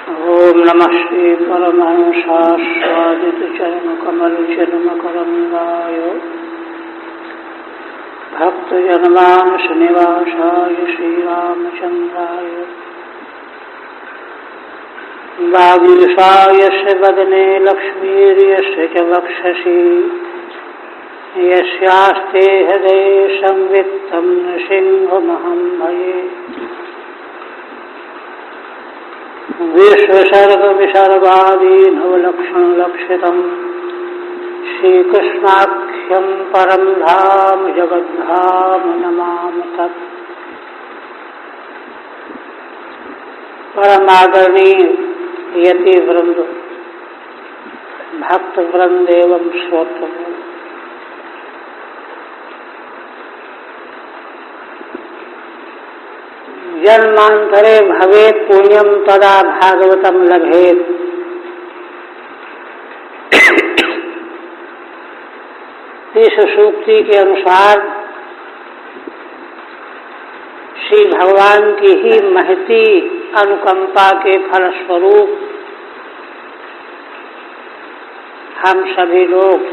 ओम नमः श्री परमहंसास्वादित चरण कमल जन्मकरंदाय भक्त जनमानस निवासाय श्रीरामचंद्राय वागीशाय से वदने लक्ष्मीर्यस्य च वक्षसि यस्यास्ते हृदये संवित्तं नृसिंहमहं भजे। विश्वसर्ग विसर्गादि नवलक्षण लक्षितम् श्रीकृष्णाख्यं परं धाम जगद्धाम नमामि तत्। परमादरणीय यति वृंद, भक्त वृंद एवं श्रोत्र, जन्मांतरे भवेत् पुण्यम तदा भागवतम लभेत्। इस सूक्ति के अनुसार श्री भगवान की ही महती अनुकंपा के फलस्वरूप हम सभी लोग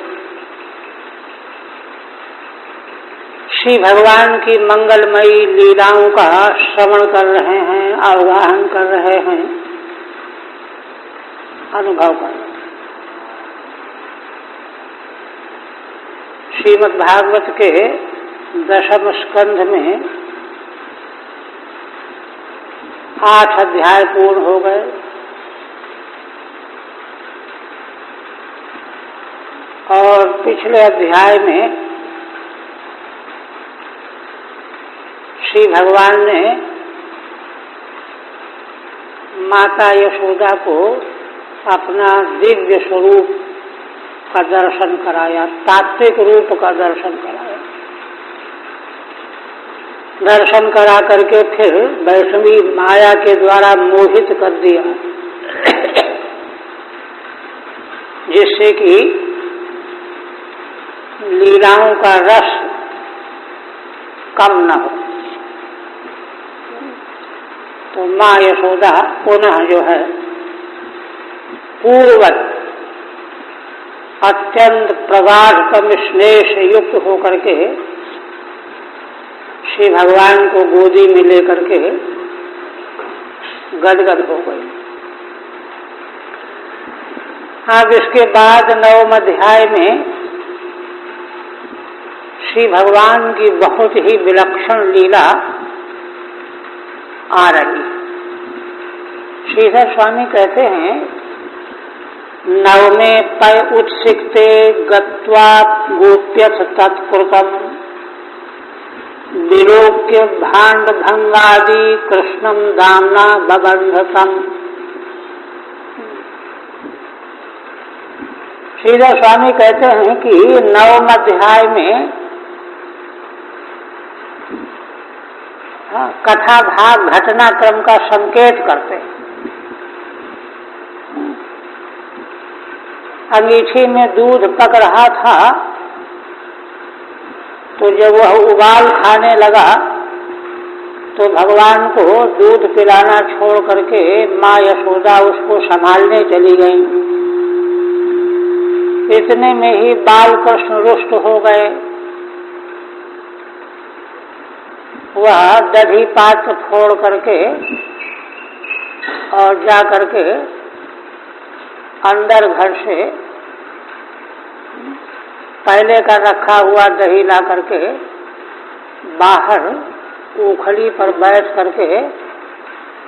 श्री भगवान की मंगलमयी लीलाओं का श्रवण कर रहे हैं, अवगाहन कर रहे हैं, अनुभव कर रहे हैं। श्रीमद् भागवत के 10वें स्कंध में 8 अध्याय पूर्ण हो गए और पिछले अध्याय में श्री भगवान ने माता यशोदा को अपना दिव्य स्वरूप का दर्शन कराया, तात्विक रूप का दर्शन कराया। दर्शन करा करके फिर वैष्णवी माया के द्वारा मोहित कर दिया, जिससे कि लीलाओं का रस कम न हो। तो माँ यशोदा पुनः जो है पूर्ववत अत्यंत प्रगाढ़तम स्नेह से युक्त होकर के श्री भगवान को गोदी में लेकर के गदगद हो गई। अब इसके बाद 9वें अध्याय में श्री भगवान की बहुत ही विलक्षण लीला आ रही। श्रीधर स्वामी कहते हैं, नवमे पय उत्सिक्ते गत्वा गोप्यथ तत्कृतम विलोक्य भांड भंगादि कृष्णम दामना बबंधतम। श्रीधर स्वामी कहते हैं कि 9वें अध्याय में कथा भाग घटनाक्रम का संकेत करते हैं। अंगीठी में दूध पक रहा था तो जब वह उबाल खाने लगा तो भगवान को दूध पिलाना छोड़ करके माँ यशोदा उसको संभालने चली गई। इतने में ही बाल कृष्ण रुष्ट हो गए। वह दधी पात्र फोड़ करके और जा करके अंदर घर से पहले का रखा हुआ दही ला करके बाहर उखली पर बैठ करके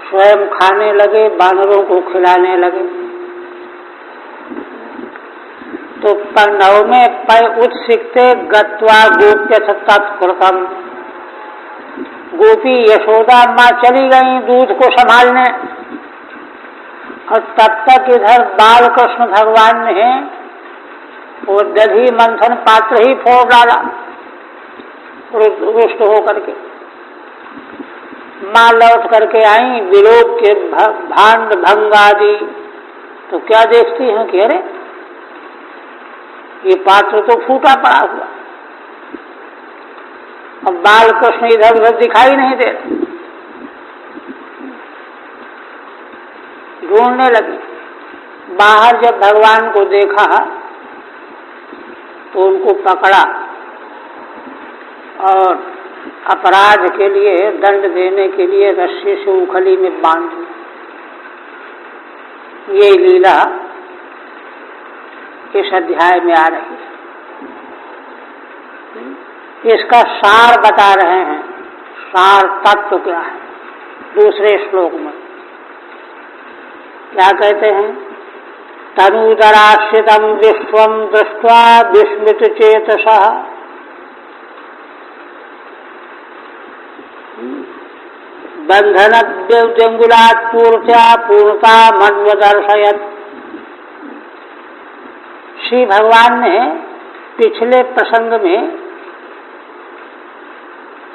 स्वयं खाने लगे, बानरों को खिलाने लगे। तो 9वें पय उत्सिक्ते गत्वा गोप्यथ तत्कृतम। गोपी यशोदा माँ चली गई दूध को संभालने और तब तक इधर बाल कृष्ण भगवान ने वो दधी मंथन पात्र ही फोड़ डाला रुष्ट होकर के। माँ लौट करके आई विलोक के भांड भंगादि, तो क्या देखती हैं कि अरे ये पात्र तो फूटा पड़ा हुआ, अब बाल कृष्ण इधर उधर दिखाई नहीं दे रहे। ढूंढने लगी। बाहर जब भगवान को देखा तो उनको पकड़ा और अपराध के लिए दंड देने के लिए रस्सी से उखली में बांध दी। ये लीला इस अध्याय में आ रही है। इसका सार बता रहे हैं। सार तत्व क्या है? दूसरे श्लोक में क्या कहते हैं? तनूदराश्रितम विश्वम दृष्ट्वा विस्मित चेतसः बंधनद्यंगुलात् पूर्त्या पूर्णता मन्वदर्शयत्। श्री भगवान ने पिछले प्रसंग में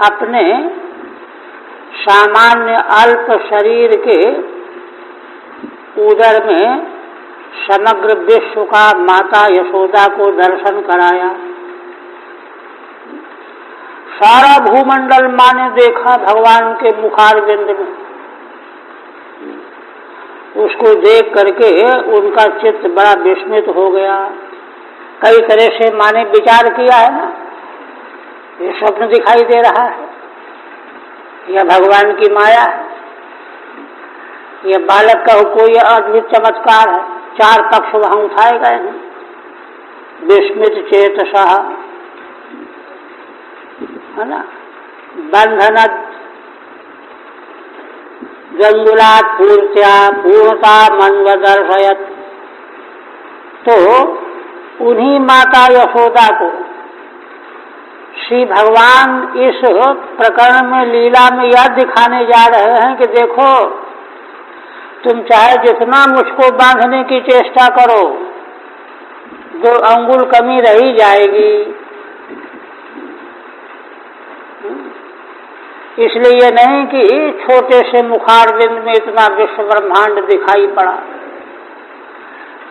अपने सामान्य अल्प शरीर के उदर में समग्र विश्व का माता यशोदा को दर्शन कराया। सारा भूमंडल माँ ने देखा भगवान के मुखारविंद में। उसको देख करके उनका चित्त बड़ा विस्मित हो गया। कई तरह से माँ ने विचार किया है ना, ये स्वप्न दिखाई दे रहा है, यह भगवान की माया है, यह बालक का कोई अद्भुत चमत्कार है। चार पक्ष वहां उठाए गए हैं। विस्मित चेतसः, है ना, बंधनद जंगुलात् पूर्त्या पूर्णता मन्वदर्शयत्। तो उन्हीं माता यशोदा को श्री भगवान इस प्रकरण में लीला में यह दिखाने जा रहे हैं कि देखो, तुम चाहे जितना मुझको बांधने की चेष्टा करो, 2 अंगुल कमी रही जाएगी। इसलिए ये नहीं कि छोटे से मुखारविंद में इतना विश्व ब्रह्मांड दिखाई पड़ा।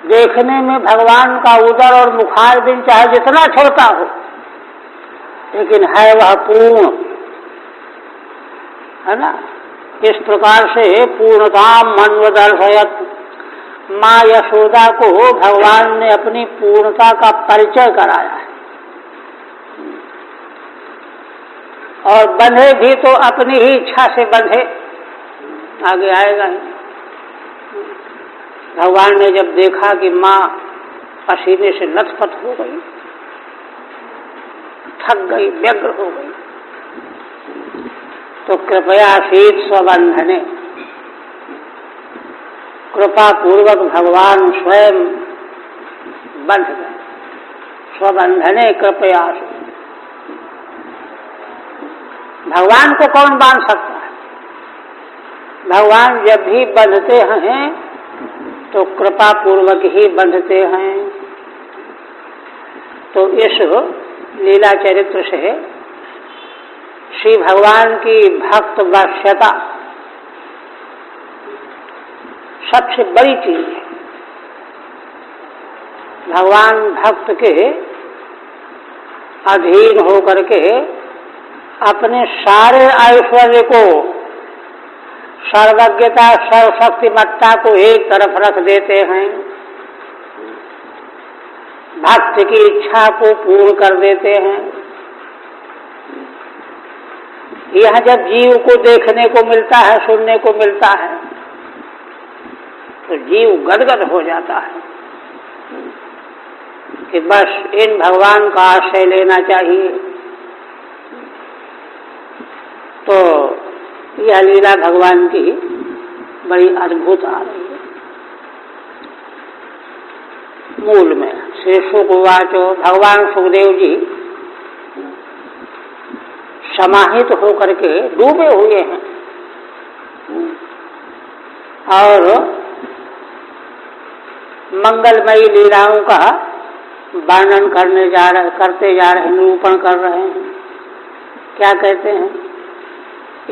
देखने में भगवान का उदर और मुखारविंद चाहे जितना छोटा हो, लेकिन है वह पूर्ण, है ना। इस प्रकार से पूर्णताम मन्वदर्शयत्। माँ यशोदा को भगवान ने अपनी पूर्णता का परिचय कराया है। और बंधे भी तो अपनी ही इच्छा से बंधे, आगे आएगा ही। भगवान ने जब देखा कि माँ पसीने से लथपथ हो गई, थक गई, व्यग्र हो गई, तो कृपया शीत स्वबंधने, कृपा पूर्वक भगवान स्वयं बंध गए। स्वबंधने कृपया। भगवान को कौन बांध सकता है? भगवान जब भी बंधते हैं तो कृपा पूर्वक ही बंधते हैं। तो इस लीला चरित्र से श्री भगवान की भक्त वश्यता सबसे बड़ी चीज है। भगवान भक्त के अधीन होकर के अपने सारे ऐश्वर्य को, सर्वज्ञता, सर्वशक्तिमत्ता को एक तरफ रख देते हैं, भक्त की इच्छा को पूर्ण कर देते हैं। यह जब जीव को देखने को मिलता है, सुनने को मिलता है, तो जीव गदगद हो जाता है कि बस इन भगवान का आश्रय लेना चाहिए। तो यह लीला भगवान की बड़ी अद्भुत आ रही है। मूल में श्री शुकवाचो, भगवान सुखदेव जी समाहित होकर के डूबे हुए हैं और मंगलमयी लीलाओं का वर्णन करते जा रहे हैं, निरूपण कर रहे हैं। क्या कहते हैं?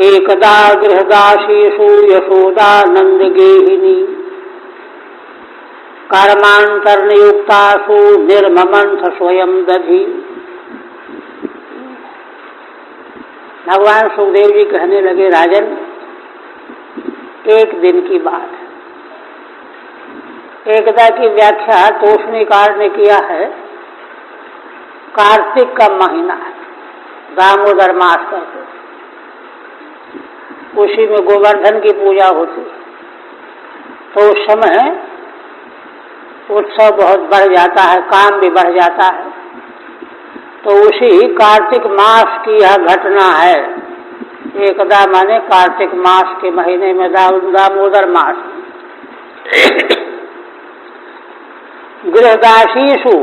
एकदा गृहदासीषु यशोदानंद गेहिनी कर्मांतरनियुक्तासु निर्ममंथ स्वयं दधि। भगवान सुखदेव जी कहने लगे, राजन, एक दिन की बात है, एकदा की व्याख्या तोषणीकार ने किया है, कार्तिक का महीना है, दामोदर मास करके, उसी में गोवर्धन की पूजा होती, तो उस समय उत्सव बहुत बढ़ जाता है, काम भी बढ़ जाता है। तो उसी कार्तिक मास की यह घटना है। एकदा माने कार्तिक मास के महीने में, दामोदर मास। गृहदासीषु,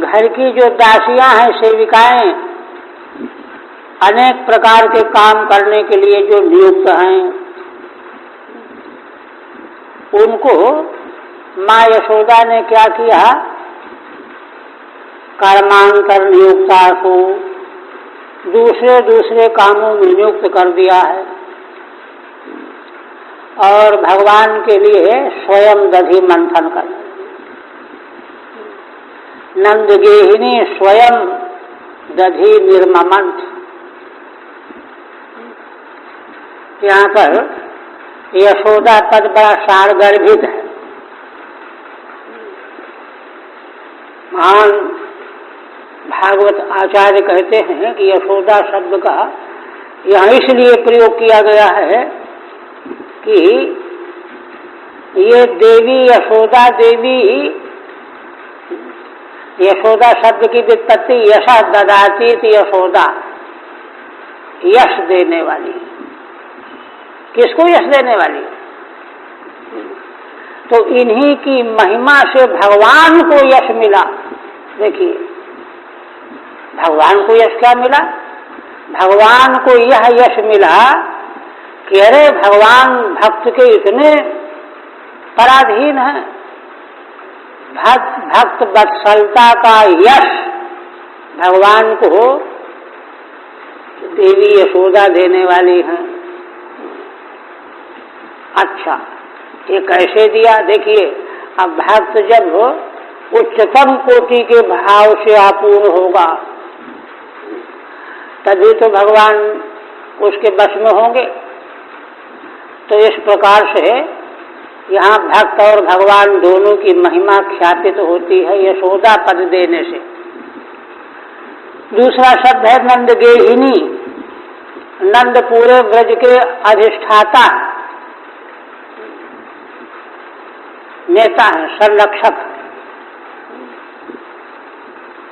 घर की जो दासियां हैं, सेविकाएं, अनेक प्रकार के काम करने के लिए जो नियुक्त हैं, उनको माँ यशोदा ने क्या किया, कर्मांतर नियुक्तासु, दूसरे दूसरे कामों में नियुक्त कर दिया है। और भगवान के लिए स्वयं दधि मंथन कर, नंद गेहिनी स्वयं दधि निर्ममंथ। यहाँ पर यशोदा पद बड़ा सारगर्भित है। महान भागवत आचार्य कहते हैं कि यशोदा शब्द का यहाँ इसलिए प्रयोग किया गया है कि ये देवी यशोदा देवी, यशोदा शब्द की व्युत्पत्ति यशा ददाती यशोदा, यश देने वाली। किसको यश देने वाली? तो इन्हीं की महिमा से भगवान को यश मिला। देखिए, भगवान को यश क्या मिला? भगवान को यह यश मिला कि अरे भगवान भक्त के इतने पराधीन हैं, भक्त वत्सलता का यश भगवान को देवी यशोदा देने वाली हैं। अच्छा, ये कैसे दिया? देखिए, अब भक्त जब उच्चतम कोटि के भाव से आपूर्ण होगा तभी तो भगवान उसके बस में होंगे। तो इस प्रकार से यहाँ भक्त और भगवान दोनों की महिमा ख्यापित होती है यशोदा पद देने से। दूसरा शब्द है नंद गेहिनी। नंद पूरे ब्रज के अधिष्ठाता नेता है, संरक्षक।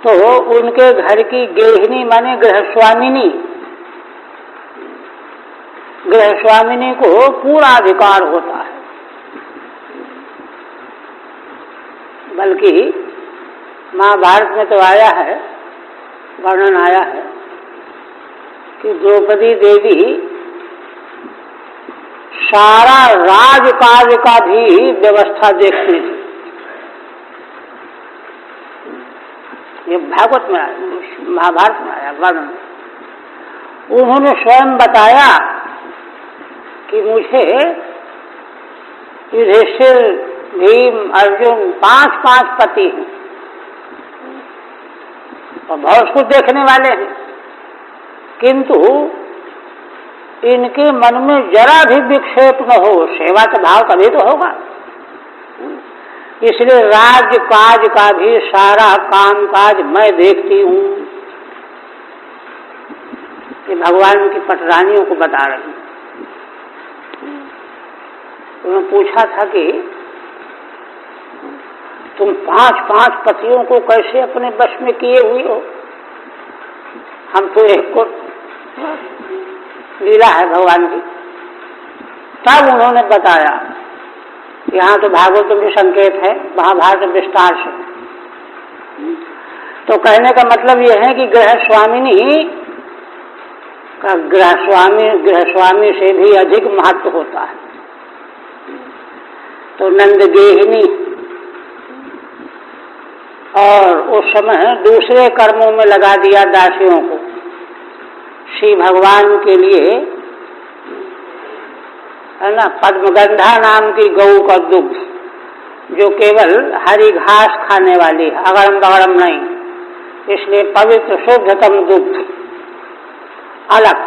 तो उनके घर की गेहिनी माने गृहस्वामिनी। गृहस्वामिनी को पूरा अधिकार होता है, बल्कि महाभारत में तो आया है, वर्णन आया है कि द्रौपदी देवी सारा राजकाज का भी व्यवस्था देखती थी। ये भागवत में आया, महाभारत में आया वर्णन। उन्होंने स्वयं बताया कि मुझे युधिष्ठिर, भीम, अर्जुन 5 पति हैं और बहुत कुछ देखने वाले हैं, किंतु इनके मन में जरा भी विक्षेप न हो, सेवा का भाव कभी तो होगा। इसलिए राज्य काज का भी सारा काम काज मैं देखती हूँ। ये भगवान की पटरानियों को बता रही। उन्होंने पूछा था कि तुम 5 पतियों को कैसे अपने वश में किए हुए हो? हम तो एक को, लीला है भगवान की। तब उन्होंने बताया, यहाँ तो भागवत में संकेत है, महाभारत विस्तार से। तो कहने का मतलब यह है कि गृहस्वामिनी का गृहस्वामी से भी अधिक महत्व होता है। तो नंद गेहिनी, और उस समय दूसरे कर्मों में लगा दिया दासियों को। श्री भगवान के लिए है ना, पद्मगंधा नाम की गऊ का दुग्ध, जो केवल हरी घास खाने वाली है, अगरम बगरम नहीं, इसलिए पवित्र शुद्धतम दुग्ध अलग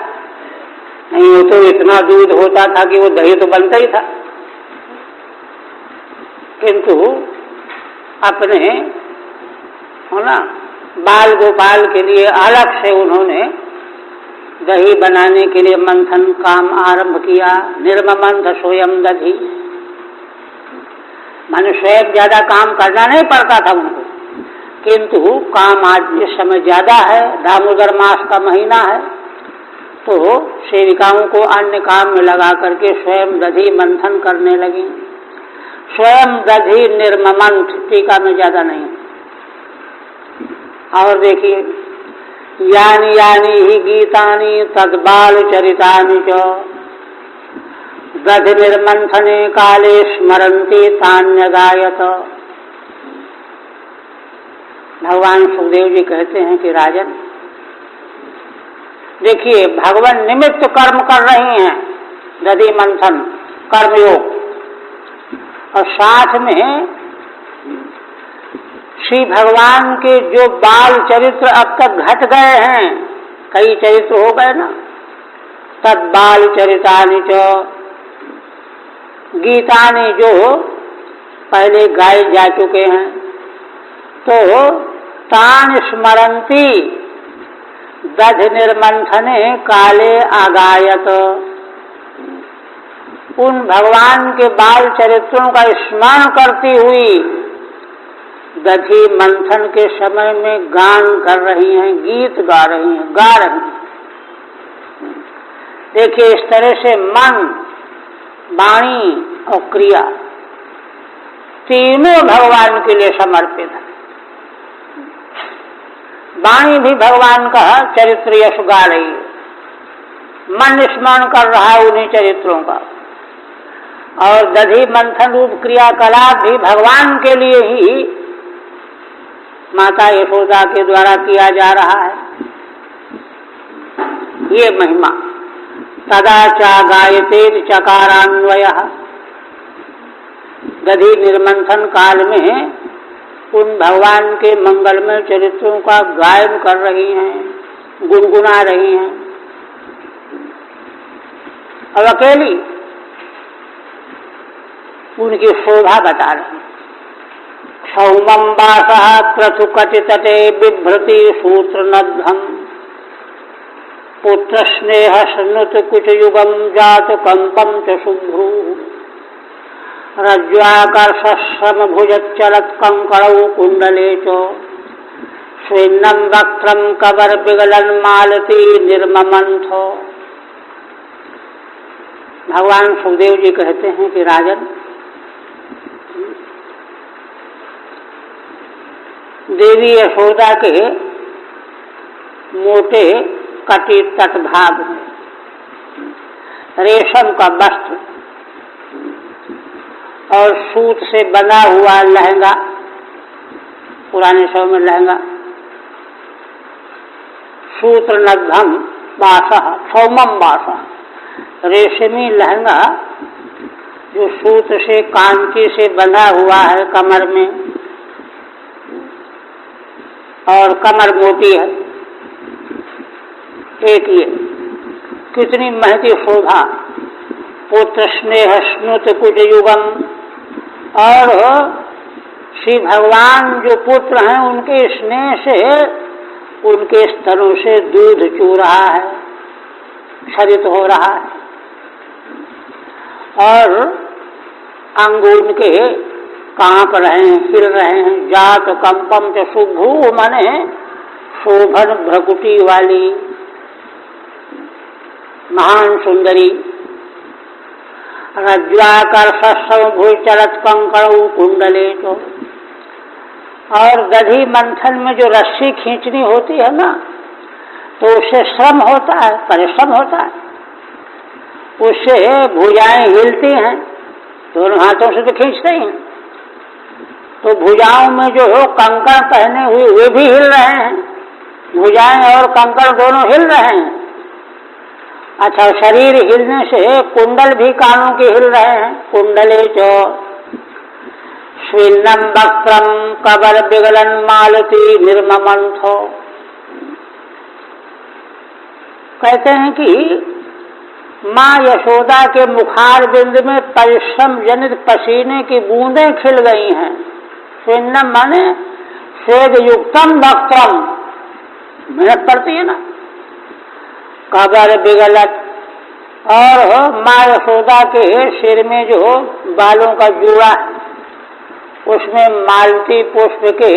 नहीं हो। तो इतना दूध होता था कि वो दही तो बनता ही था। किंतु अपने हो ना बाल गोपाल के लिए अलग से उन्होंने दही बनाने के लिए मंथन काम आरंभ किया। निर्ममंथ स्वयं दधी, माने स्वयं ज्यादा काम करना नहीं पड़ता था उनको, किंतु काम आज इस समय ज्यादा है, दामोदर मास का महीना है, तो सेविकाओं को अन्य काम में लगा करके स्वयं दधी मंथन करने लगी। स्वयं दधी निर्ममंथ, टीका में ज्यादा नहीं। और देखिए, यानी यानी ही गीतानि तद्बाल चरितानि च दधि निर्मंथने काले स्मरन्ति तान्यगायत। भगवान सुखदेव जी कहते हैं कि राजन देखिए, भगवान निमित्त कर्म कर रही हैं, दधि मंथन कर्मयोग, और साथ में श्री भगवान के जो बाल चरित्र अब तक घट गए हैं, कई चरित्र हो गए ना, तद बाल चरितानि च, गीतानि जो पहले गाए जा चुके हैं, तो तान स्मरंती दधि निर्मंथने काले आगायत। उन भगवान के बाल चरित्रों का स्मरण करती हुई दधि मंथन के समय में गान कर रही हैं, गीत गा रही हैं, गा रही हैं। देखिए, इस तरह से मन, वाणी और क्रिया तीनों भगवान के लिए समर्पित है। वाणी भी भगवान का चरित्र यश गा रही है, मन स्मरण कर रहा है उन्हीं चरित्रों का, और दधि मंथन रूप क्रियाकलाप भी भगवान के लिए ही माता यशोदा के द्वारा किया जा रहा है। ये महिमा तदा चा गायते चकारान्वयः, दधि निर्मंथन काल में उन भगवान के मंगलमय चरित्रों का गायन कर रही हैं, गुनगुना रही हैं। अब अकेली उनकी शोभा बता रही। सौमं वासः क्रतुकटितटे बिभ्रति सूत्रनद्धम् पुत्रस्नेह स्नुत कुचयुगं जात कंपं च शुभ्रूः रज्ज्वाकर्षश्रमभुजच्चलत् कंकणौ कुण्डले च स्विन्नं वक्त्रं कबरपिगलन् मालती निर्ममंथ। भगवान सुखदेव जी कहते हैं कि राजन, देवी यशोदा के मोटे कटी तटभाग में रेशम का वस्त्र और सूत से बना हुआ लहंगा, पुराने समय में लहंगा, सूत्रनद्धम वासः सौमम वासः, रेशमी लहंगा जो सूत से कांची से बंधा हुआ है कमर में, और कमर मोटी है। एक ये कितनी महती शोभा, पुत्र स्नेह स्नुत कुट युगम, और श्री भगवान जो पुत्र हैं उनके स्नेह से उनके स्तनों से दूध चू रहा है, क्षरित हो रहा है, और अंग उनके कांप रहे हैं, हिल रहे हैं। जात कंपम च शुभ्रू, माने शोभन भ्रकुटी वाली महान सुंदरी। रज्ज्वाकर्षभुचलत् कंकणौ कुंडले तो, और दधि मंथन में जो रस्सी खींचनी होती है ना, तो उससे श्रम होता है, परिश्रम होता है, उससे भुजाएं हिलती हैं, दोनों हाथों से तो खींचते ही, तो भुजाओं में जो कंकण पहने हुए वे भी हिल रहे हैं, भुजाएं और कंकण दोनों हिल रहे हैं। अच्छा, शरीर हिलने से कुंडल भी कानों के हिल रहे हैं। कुंडले चो स्विन्नम वक्त्रम कबर बिगलन मालती निर्ममंथो। कहते हैं कि माँ यशोदा के मुखार बिंद में परिश्रम जनित पसीने की बूंदें खिल गई हैं। स्विन्नम माने स्वेद युक्तम वक्त्रम, मेहनत पड़ती है ना। कबर बिगलत, और माँ यशोदा के सिर में जो बालों का जूड़ा है उसमें मालती पुष्प के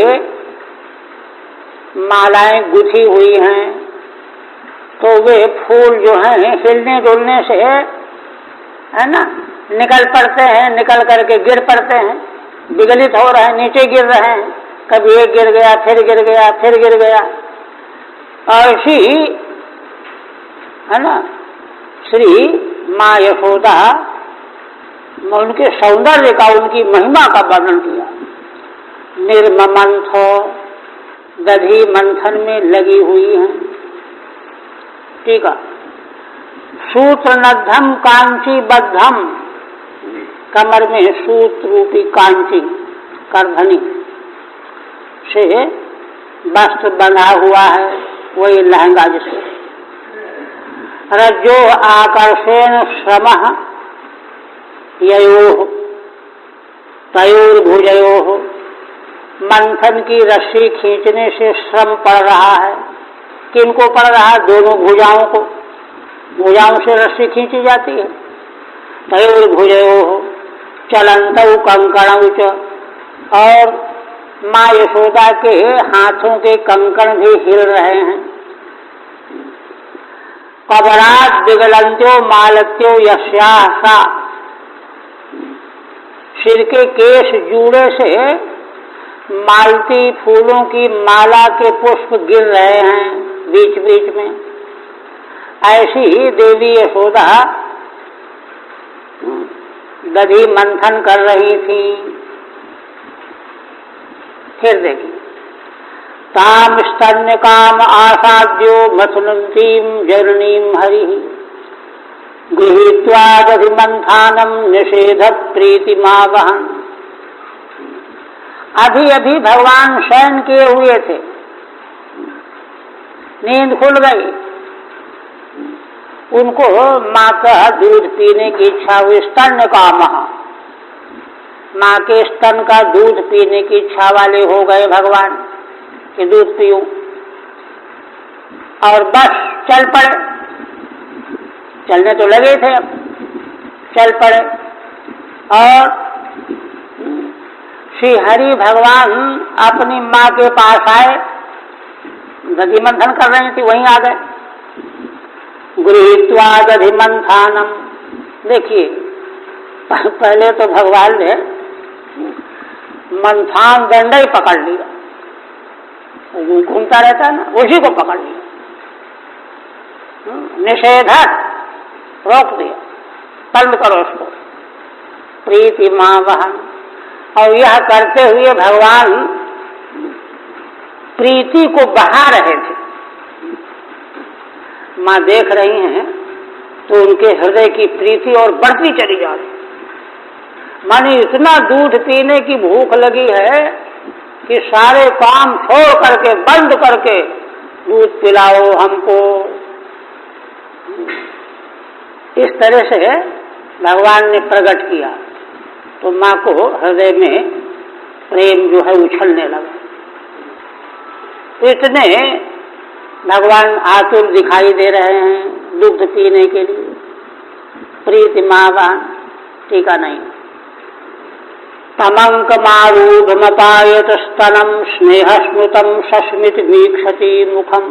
मालाएं गुथी हुई हैं, तो वे फूल जो हैं हिलने डुलने से है ना निकल पड़ते हैं, निकल करके गिर पड़ते हैं, विगलित हो रहे हैं, नीचे गिर रहे हैं, कभी एक गिर गया, फिर गिर गया, फिर गिर गया। ऐसी है ना श्री माँ यशोदा उनके सौंदर्य का, उनकी महिमा का वर्णन किया। निर्ममंथ, दधी मंथन में लगी हुई हैं। ठीक है। सूत्र नद्धम कांची बद्धम, कमर में सूत्र रूपी कांची करधनी से वस्त्र बंधा हुआ है, वही लहंगा जिसे। रज्जो आकर्षेण श्रमः ययोः तयोर्भुजयोः, मंथन की रस्सी खींचने से श्रम पड़ रहा है। किनको पड़ रहा है? दोनों भुजाओं को, भुजाओं से रस्सी खींची जाती है। तयोर्भुजयोः चलन्तौ कंकणौ च, और माँ यशोदा के हाथों के कंकण भी हिल रहे हैं। कबरात विगलंत्यो मालत्यो यस्याः सा, सिर के केश जूड़े से मालती फूलों की माला के पुष्प गिर रहे हैं बीच बीच में। ऐसी ही देवी यशोदा दधी मंथन कर रही थी। फिर देखिए, ताम स्तन्य काम आसाद्यो मथुनंतीम जननीम हरि गृहीत्वा दधि मंथानम निषेध प्रीतिमा वहन। अभी अभी भगवान शयन किए हुए थे, नींद खुल गई, उनको माँ का दूध पीने की इच्छा हुई। स्तन्य काम, माँ के स्तन का दूध पीने की इच्छा वाले हो गए भगवान कि दूध पीऊं, और बस चल पड़े। चलने तो लगे थे, अब चल पड़े। और श्री हरि भगवान अपनी माँ के पास आए, दधि मंथन कर रही थी, वहीं आ गए। गृहीत्वा दधि मंथानम, देखिए पहले तो भगवान ने मंथान दंड ही पकड़ लिया, घूमता रहता है ना, उसी को पकड़ लिया। निषेधक, रोक दिया, बंद करो उसको। प्रीति माँ वहन, और यह करते हुए भगवान प्रीति को बढ़ा रहे थे। माँ देख रही हैं तो उनके हृदय की प्रीति और बढ़ती चली जा रही। माने इतना दूध पीने की भूख लगी है कि सारे काम छोड़ करके, बंद करके दूध पिलाओ हमको। इस तरह से भगवान ने प्रकट किया, तो माँ को हृदय में प्रेम जो है उछलने लगा। इतने भगवान आतुर दिखाई दे रहे हैं दुग्ध पीने के लिए। प्रीति मावान, टीका नहीं। तमंक मारूढ़ मतायत स्तनम स्नेह स्मृतम सस्मित वीक्षति मुखम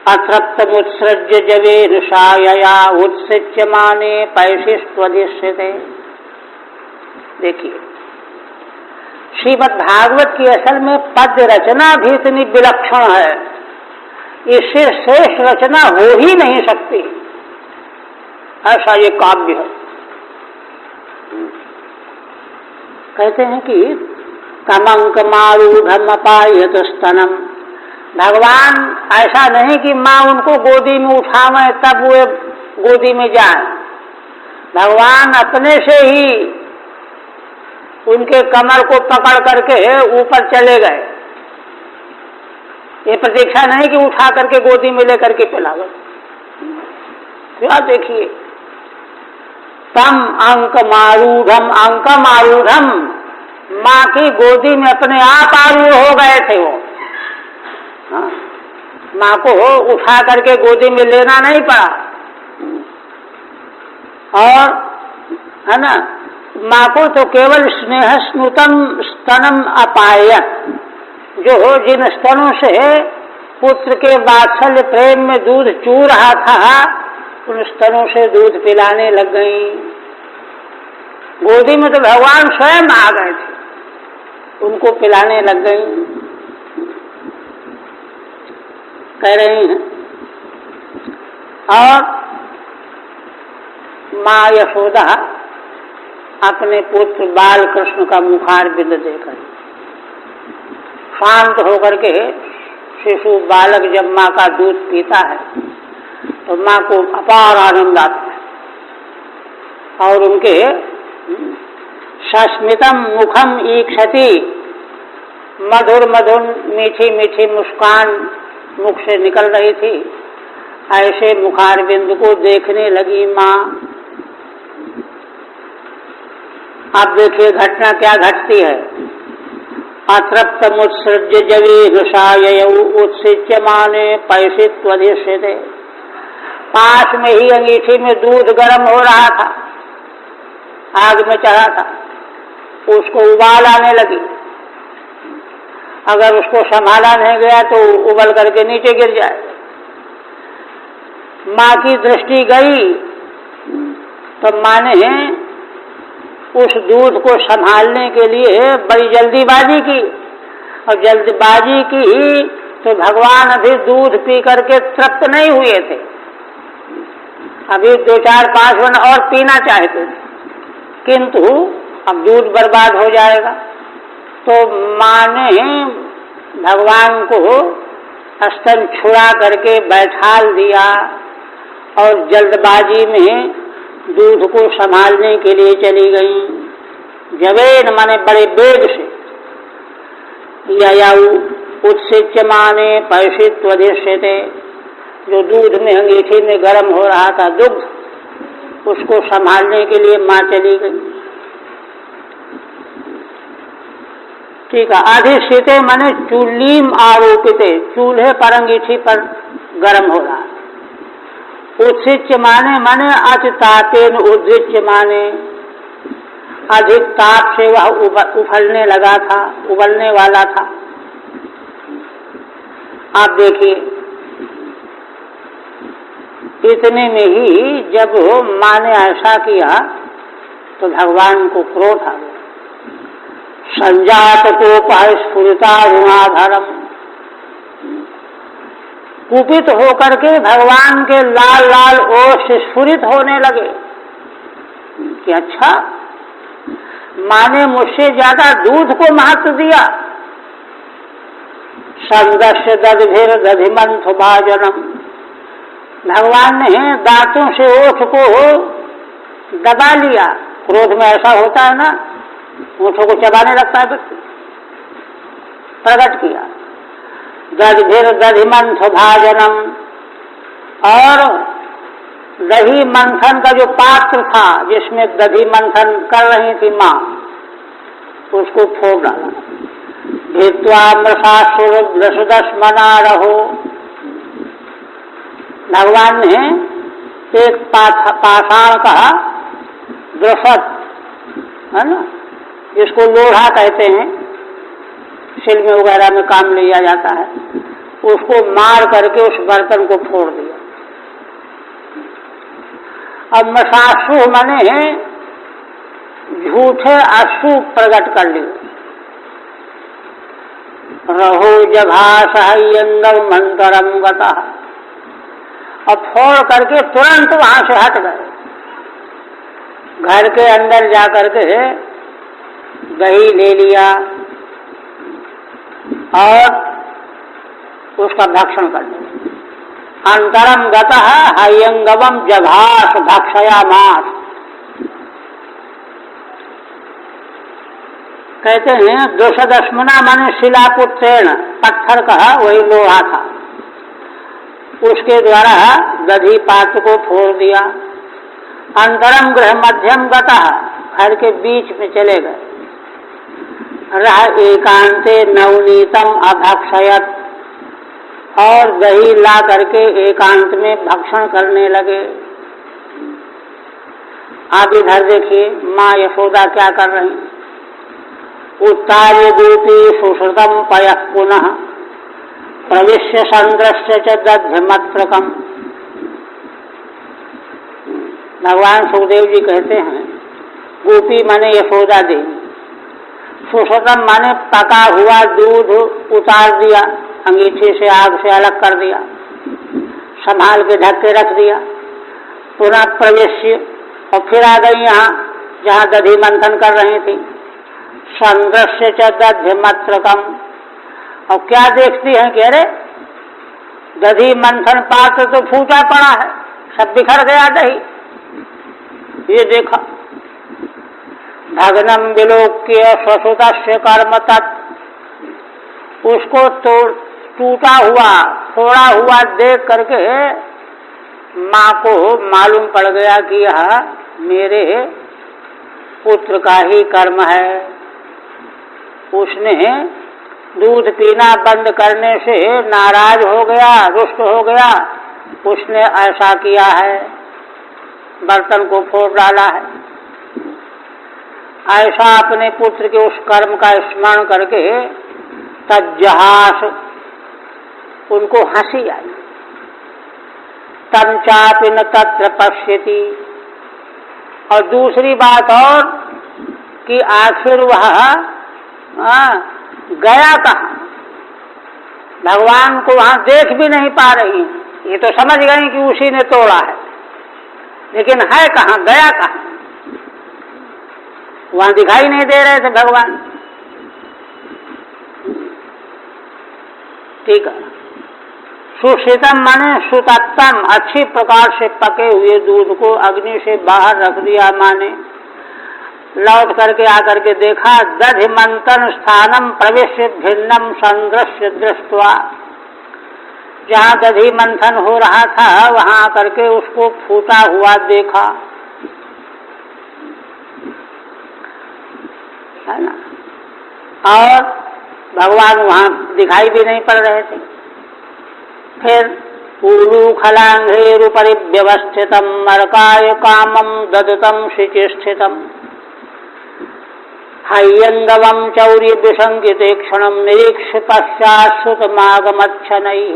अतृप्त मुत्सृज्य जवेन सायया उत्सिच्य माने पैशिष्वधिष्यते। देखिए, श्रीमद् भागवत की असल में पद्य रचना भी इतनी विलक्षण है, इससे श्रेष्ठ रचना हो ही नहीं सकती, ऐसा ये काव्य है। कहते हैं कि तमंक मारूढ़ अपायत स्तनम, भगवान ऐसा नहीं कि माँ उनको गोदी में उठावे तब वे गोदी में जाए। भगवान अपने से ही उनके कमर को पकड़ करके ऊपर चले गए। ये प्रतीक्षा नहीं कि उठा करके गोदी में लेकर के पिलावे, क्या देखिए, तम अंकम आरूढ़म, माँ की गोदी में अपने आप आरूढ़ हो गए थे वो। हाँ? माँ को उठा करके गोदी में लेना नहीं पड़ा। और है ना, माँ को तो केवल स्नेह स्नुतम स्तनम अपायत, जो जिन स्तनों से पुत्र के वात्सल्य प्रेम में दूध चू रहा था, उन स्तनों से दूध पिलाने लग गई। गोदी में तो भगवान स्वयं आ गए थे, उनको पिलाने लग गई। कह रही हैं, और माँ यशोदा अपने पुत्र बाल कृष्ण का मुखारविंद देकर शांत होकर के, शिशु बालक जब माँ का दूध पीता है तो माँ को अपार आनंद आता है, और उनके सस्मितम मुखम ईक्षति, मधुर मधुर मीठी मीठी मुस्कान मुख से निकल रही थी। ऐसे मुखारविंद को देखने लगी माँ। आप देखिए घटना क्या घटती है। अतृप्त मुत्सृज्य जवी हृषाययौ उत्सिच्यमाने पैसित्वधिष्यते, पास में ही अंगीठी में दूध गर्म हो रहा था, आग में चढ़ा था, उसको उबाल आने लगी। अगर उसको संभाला नहीं गया तो उबल करके नीचे गिर जाए। माँ की दृष्टि गई तो माँ ने उस दूध को संभालने के लिए बड़ी जल्दीबाजी की, और जल्दबाजी की तो भगवान अभी दूध पी करके तृप्त नहीं हुए थे, अभी 2, 4, 5 वन और पीना चाहते थे, किंतु अब दूध बर्बाद हो जाएगा। तो माँ ने भगवान को स्तन छुड़ा करके बैठाल दिया और जल्दबाजी में दूध को संभालने के लिए चली गई। जवेन माने बड़े वेग से, यया उत्सिच्यमाने पैसित्वधिष्यते, जो दूध में अंगीठी में गर्म हो रहा था दुग्ध, उसको संभालने के लिए माँ चली गई। ठीक है। अधिष्ठिते माने चूलीम आरोपिते, चूल्हे पर अंगीठी पर गर्म हो रहा। उत्सिच्य माने अतितापेन उद्रिच्य माने, अधिक ताप से वह उफलने लगा था, उबलने वाला था। आप देखिए, इतने में ही जब माँ ने ऐसा किया तो भगवान को क्रोध आ गया। संजात कोपः स्फुरिता गुणाधरम, कुपित होकर के भगवान के लाल लाल ओठ से स्फुरित होने लगे कि अच्छा, माँ ने मुझसे ज्यादा दूध को महत्व दिया। संदस्य दधिर दधिमंथ भाजनम, भगवान ने दांतों से ओठ को दबा लिया। क्रोध में ऐसा होता है ना, ओठों को चबाने लगता है व्यक्ति। प्रकट किया दधिर दधिमंथ भाजनम, और दही मंथन का जो पात्र था जिसमें दधी मंथन कर रही थी माँ, उसको फोड़ डाला। भित्वा मृषासुर दशदश मना रहो, भगवान ने एक पाषाण का द्रसत, है ना, जिसको लोढ़ा कहते हैं, फिल्म वगैरह में काम लिया जाता है, उसको मार करके उस बर्तन को फोड़ दिया। अब मसासु माने झूठे अश्रु प्रकट कर लिए। रहो जभासहयंगम मंतरम गता, अब फोड़ करके तुरंत वहां से हट गए। घर के अंदर जाकर के दही ले लिया और उसका भक्षण कर लिया। अंतरम गतः हयंगवम जभास भक्षयामास, कहते हैं दोषदश्मना माने शिलापुत्रेण, पत्थर का वही लोहा था, उसके द्वारा दधी पात्र को फोड़ दिया। अंतरम गृह मध्यम गता, घर के बीच में चले गए। रह एकांते नवनीतम अभक्षयत, और दही ला करके एकांत में भक्षण करने लगे। आप इधर देखिए माँ यशोदा क्या कर रही। उत्तार्य दूती सुश्रुतम पयः पुनः प्रविश्य संद्रश्य च दध्यमत्रकम। भगवान सुखदेव जी कहते हैं गोपी माने यशोदा देवी, सुश्रुतम माने पका हुआ दूध उतार दिया, अंगीठी से आग से अलग कर दिया, संभाल के ढक के रख दिया। पुनः प्रवेश्य, और फिर आ गई यहाँ जहाँ दधी मंथन कर रही थी। संदृश्य च दध्यमत्रकम, और क्या देखती हैं कि अरे दधी मंथन पात्र तो फूटा पड़ा है, सब बिखर गया दही। ये देखा। भग्नम विलोक्य स्वसुतस्य कर्म तत्, उसको टूटा हुआ फोड़ा हुआ देख करके माँ को मालूम पड़ गया कि यह मेरे पुत्र का ही कर्म है। उसने दूध पीना बंद करने से नाराज हो गया, रुष्ट हो गया, उसने ऐसा किया है, बर्तन को फोड़ डाला है। ऐसा अपने पुत्र के उस कर्म का स्मरण करके तज्जहास, उनको हंसी आई। तम चापि न तत्र पश्यति, और दूसरी बात और कि आखिर वह गया कहाँ, भगवान को वहां देख भी नहीं पा रही। ये तो समझ गई कि उसी ने तोड़ा है, लेकिन है कहाँ, गया कहाँ, वहां दिखाई नहीं दे रहे थे भगवान। ठीक है। सुशीतम माने सुतत्तम, अच्छी प्रकार से पके हुए दूध को अग्नि से बाहर रख दिया माने। लौट करके आकर के देखा, दधि मंथन स्थानम प्रवेश भिन्नम संदृश्य दृष्टवा, जहाँ दधी मंथन हो रहा था वहां आकर के उसको फूटा हुआ देखा, है ना। और भगवान वहां दिखाई भी नहीं पड़ रहे थे। फिर ऊलू खलांघ्रेरुपरि व्यवस्थितम मरकाय कामम ददतम शुचिस्थितम हय्यंगवम चौर्य विसंगिते क्षणम निरीक्ष पश्चात्सुतमागमच्छनैः।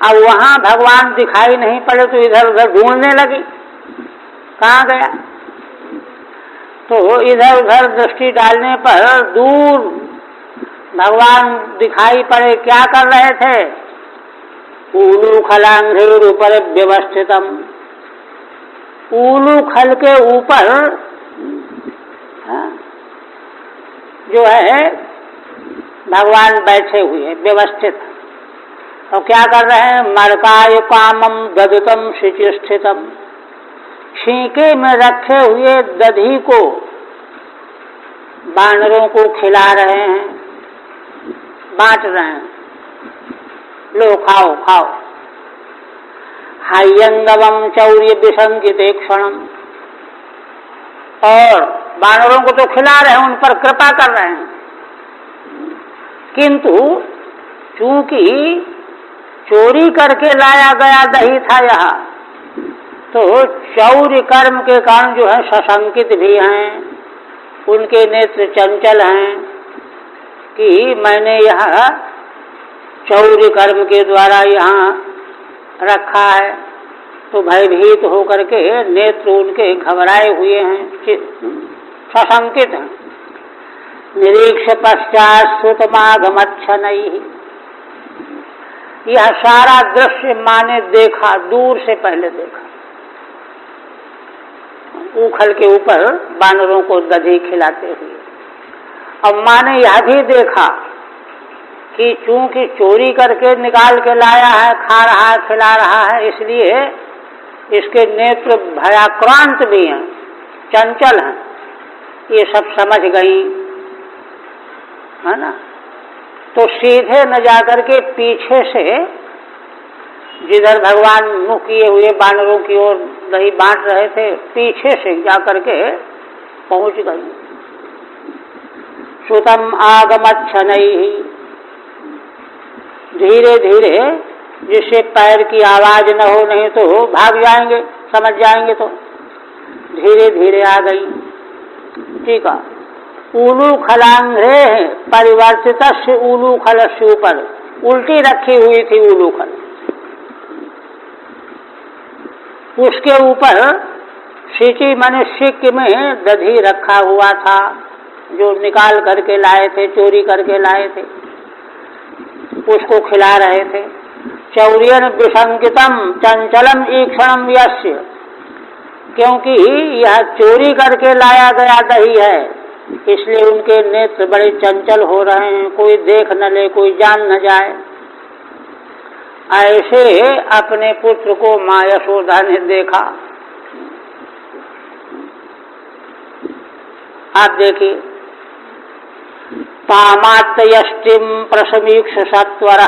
अब वहां भगवान दिखाई नहीं पड़े तो इधर उधर ढूंढने लगी, कहाँ गया। तो इधर उधर दृष्टि डालने पर दूर भगवान दिखाई पड़े, क्या कर रहे थे। ऊलू खलांघ्रेरुपर व्यवस्थितम, ऊलू खल के ऊपर जो है भगवान बैठे हुए व्यवस्थित, और क्या कर रहे हैं। मरकाय कामम ददतम शुचिस्थितम, छींके में रखे हुए दधी को बानरों को खिला रहे हैं, बांट रहे हैं, लो खाओ खाओ। हय्यंगवम चौर्य विसंगिते क्षणम, और बानरों को तो खिला रहे हैं, उन पर कृपा कर रहे हैं, किंतु चूंकि चोरी करके लाया गया दही था यहाँ, तो चौर्य कर्म के कारण जो है सशंकित भी हैं, उनके नेत्र चंचल हैं कि मैंने यह चौर्य कर्म के द्वारा यहाँ रखा है, तो भयभीत होकर के नेत्र उनके घबराए हुए हैं, सशंकित हैं। निरीक्ष पश्चात सुतमागमच्छनैः, यह सारा दृश्य माने देखा, दूर से पहले देखा। उखल के ऊपर बानरों को दधी खिलाते हुए, अब माने यह भी देखा कि चूंकि चोरी करके निकाल के लाया है, खा रहा है, खिला रहा है, इसलिए इसके नेत्र भयाक्रांत भी हैं, चंचल हैं। ये सब समझ गई, है ना। तो सीधे न जाकर के पीछे से जिधर भगवान मुख किए हुए बानरों की ओर दही बांट रहे थे, पीछे से जाकर के पहुंच गई। श्रुतम आगमच्छनैहि, धीरे धीरे, जिससे पैर की आवाज न हो, नहीं तो भाग जाएंगे, समझ जाएंगे, तो धीरे धीरे आ गई। ठीक है। उलू खलांघ्रे परिवर्तित से उलू खल से ऊपर उल्टी रखी हुई थी उलू खल, उसके ऊपर सिटी मनुष्य में दधी रखा हुआ था, जो निकाल करके लाए थे, चोरी करके लाए थे, उसको खिला रहे थे। चौर्यन विसंकितम चंचलम ईक्षणम यस्य, क्योंकि यह चोरी करके लाया गया दही है, इसलिए उनके नेत्र बड़े चंचल हो रहे हैं, कोई देख न ले, कोई जान न जाए। ऐसे अपने पुत्र को माँ यशोदा ने देखा। आप देखिए, तामात्यष्टिम प्रसमीक्ष सत्वर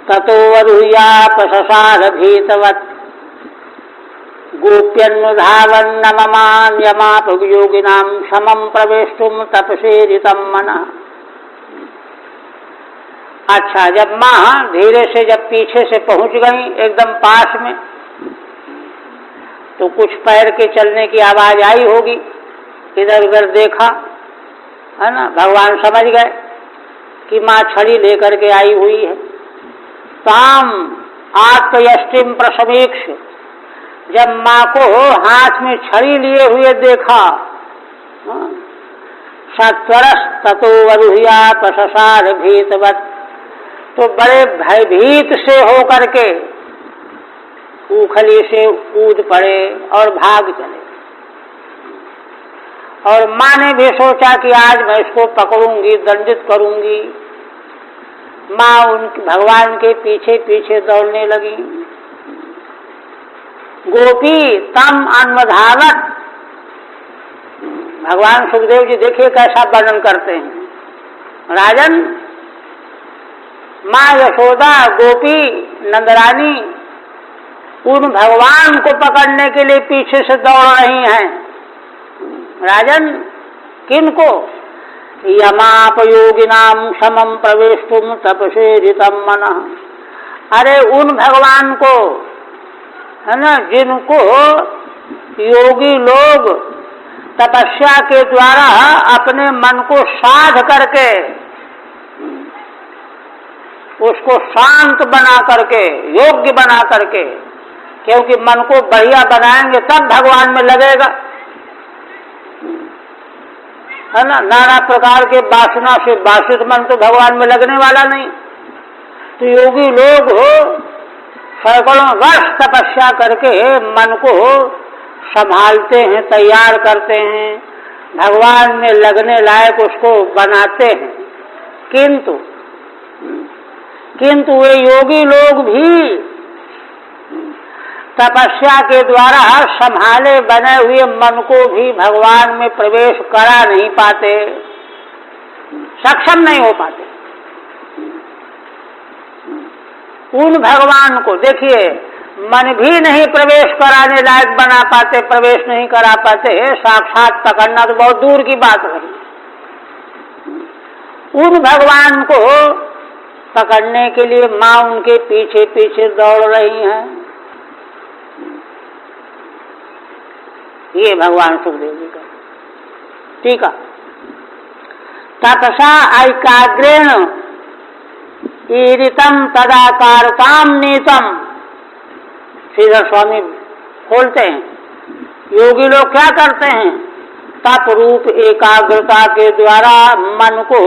ततो वरुयापससार भीतवत् गोप्यन्नुधावन्नममान्यमाप योगिनां समं प्रवेष्टुम तपसेरितं मनः। अच्छा, जब माँ धीरे से जब पीछे से पहुंच गई एकदम पास में, तो कुछ पैर के चलने की आवाज आई होगी, इधर उधर देखा, है ना, भगवान समझ गए कि माँ छड़ी लेकर के आई हुई है। ताम आत्मयष्टिम प्रसमीक्ष, जब माँ को हाथ में छड़ी लिए हुए देखा, सत्वरस ततो वरुह्या पससार भीतवत्, तो बड़े भयभीत से होकर के उखली से कूद पड़े और भाग चले। और माँ ने भी सोचा कि आज मैं इसको पकड़ूंगी, दंडित करूंगी। माँ उनके भगवान के पीछे पीछे दौड़ने लगी। गोपी तम अन्वधावत, भगवान सुखदेव जी देखिए कैसा वर्णन करते हैं। राजन, माँ यशोदा, गोपी, नंदरानी उन भगवान को पकड़ने के लिए पीछे से दौड़ रही हैं। राजन, किनको? यमापयोगिनाम समम प्रवेष्टुम तपसेरितं मनः। अरे उन भगवान को, है ना, जिनको योगी लोग तपस्या के द्वारा अपने मन को साध करके, उसको शांत बना करके, योग्य बना करके, क्योंकि मन को बढ़िया बनाएंगे तब भगवान में लगेगा, है ना। नाना प्रकार के वासना से बाधित मन तो भगवान में लगने वाला नहीं। तो योगी लोग सैकड़ों वर्ष तपस्या करके मन को संभालते हैं, तैयार करते हैं, भगवान में लगने लायक उसको बनाते हैं। किंतु वे योगी लोग भी तपस्या के द्वारा संभाले बने हुए मन को भी भगवान में प्रवेश करा नहीं पाते, सक्षम नहीं हो पाते। उन भगवान को देखिए, मन भी नहीं प्रवेश कराने लायक बना पाते, प्रवेश नहीं करा पाते, साक्षात पकड़ना तो बहुत दूर की बात रही। उन भगवान को पकड़ने के लिए माँ उनके पीछे पीछे दौड़ रही हैं। ये भगवान सुखदेव जी का टीका। तपसा ऐकाग्रेण ईरितम तदाकारताम नीतम। श्रीधर स्वामी खोलते हैं, योगी लोग क्या करते हैं? तप रूप एकाग्रता के द्वारा मन को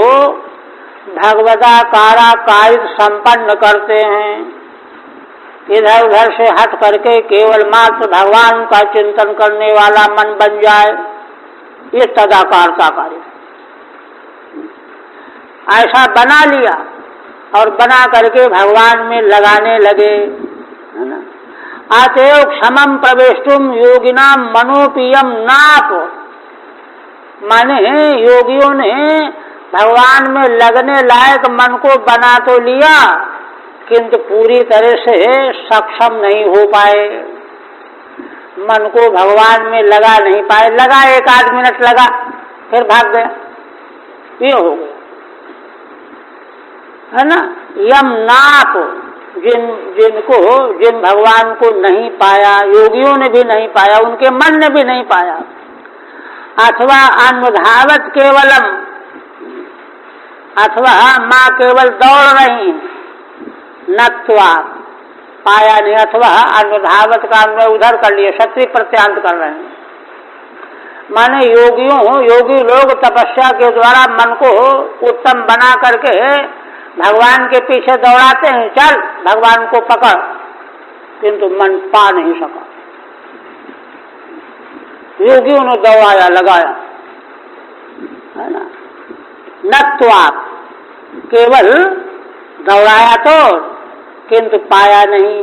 भगवदाकाराकारित संपन्न करते हैं। इधर उधर से हट करके केवल मात्र भगवान का चिंतन करने वाला मन बन जाए, ये तदाकारता कार्य। ऐसा बना लिया और बना करके भगवान में लगाने लगे, है ना। अतएव क्षमम प्रवेष्टुम योगिना मनोपियम नाप, माने योगियों ने भगवान में लगने लायक मन को बना तो लिया, किंतु पूरी तरह से सक्षम नहीं हो पाए, मन को भगवान में लगा नहीं पाए। लगा, एक आध मिनट लगा, फिर भाग गया, ये हो गया, है ना। यम नाप, जिन भगवान को नहीं पाया, योगियों ने भी नहीं पाया, उनके मन ने भी नहीं पाया। अथवा अनुधावत केवलम, अथवा माँ केवल दौड़ रही, नत्वा, पाया नहीं। अथवा अनुधावत का अन्वय उधर कर लिए, क्षत्रिय प्रत्यांत कर रहे हैं। माने योगी लोग तपस्या के द्वारा मन को उत्तम बना करके भगवान के पीछे दौड़ाते हैं, चल भगवान को पकड़, किंतु मन पा नहीं सका। योगियों ने दौड़ाया, लगाया, है ना। नत्वा, केवल दौड़ाया तो, किंतु पाया नहीं।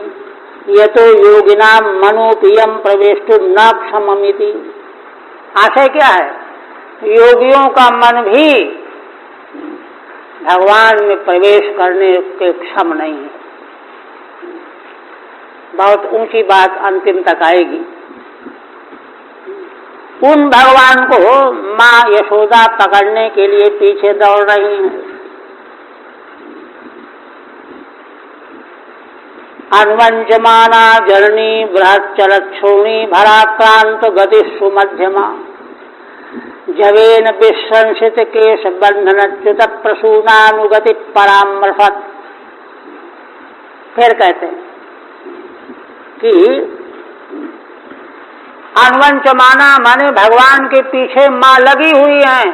ये तो योगिनाम मनोपियम प्रवेष्टु न क्षममिति। आशय क्या है? योगियों का मन भी भगवान में प्रवेश करने के क्षम नहीं है। बहुत ऊंची बात अंतिम तक आएगी। उन भगवान को माँ यशोदा पकड़ने के लिए पीछे दौड़ रही हैं। अन्वंजमाना जननी बृहच्चलक्षोणी भराक्रांत गतिषु मध्यमा जवेन विश्रंसित केश बंधनच्युत प्रसूनानुगति परामर्शत। फिर कहते हैं कि अन्वंचमाना माने भगवान के पीछे माँ लगी हुई हैं।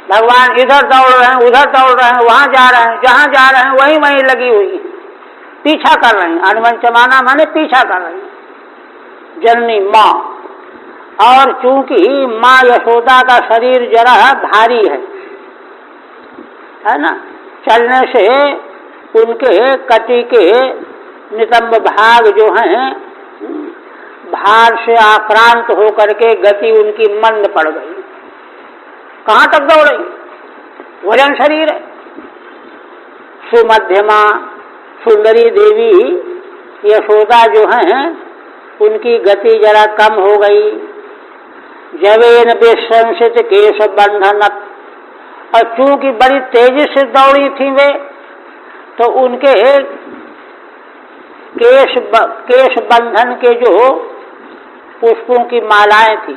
भगवान इधर दौड़ रहे हैं, उधर दौड़ रहे हैं, वहां जा रहे हैं, जहां जा रहे हैं वहीं वहीं लगी हुई है, पीछा कर रहे हैं। अन्वंचमाना माने पीछा कर रहे हैं, जननी माँ। और चूंकि माँ यशोदा का शरीर जरा भारी है ना, चलने से उनके कटी के नितंब भाग जो हैं भार से आक्रांत होकर के गति उनकी मंद पड़ गई। कहाँ तक दौड़ेगी, वजन शरीर है। सुमध्यमा, सुंदरी देवी यशोदा जो हैं उनकी गति जरा कम हो गई। जवेन विश्रंसित केश बंधन, और चूंकि बड़ी तेजी से दौड़ी थी वे, तो उनके केश बंधन के जो पुष्पों की मालाएं थी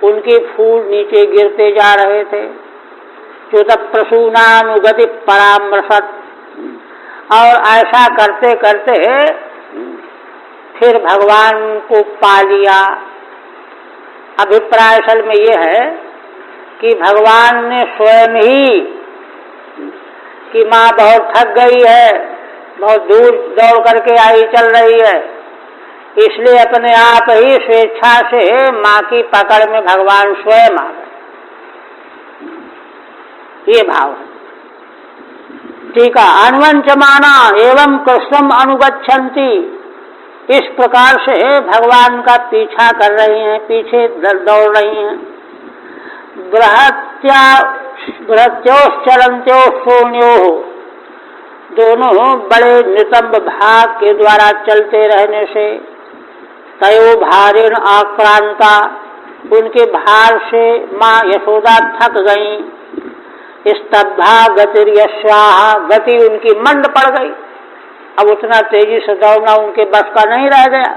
उनके फूल नीचे गिरते जा रहे थे। च्युत प्रसूनानुगति परामर्शत, और ऐसा करते करते फिर भगवान को पा लिया। अभिप्राय असल में ये है कि भगवान ने स्वयं ही कि माँ बहुत थक गई है, बहुत दूर दौड़ करके आई, चल रही है, इसलिए अपने आप ही स्वेच्छा से माँ की पकड़ में भगवान स्वयं आ गए। ये भाव है। ठीक है। अन्वंचमाना एवं कृष्णम अनुगच्छन्ति, इस प्रकार से भगवान का पीछा कर रही हैं, पीछे दौड़ रही हैं। बृहत्योश्चरन्त्यो शून्यो, दोनों बड़े नितंब भाग के द्वारा चलते रहने से तयो भारेण आक्रांता, उनके भार से माँ यशोदा थक गईं। स्तब्धा गतिर्यस्याः, गति उनकी मंद पड़ गई। अब उतना तेजी से दौड़ना उनके बस का नहीं रह गया।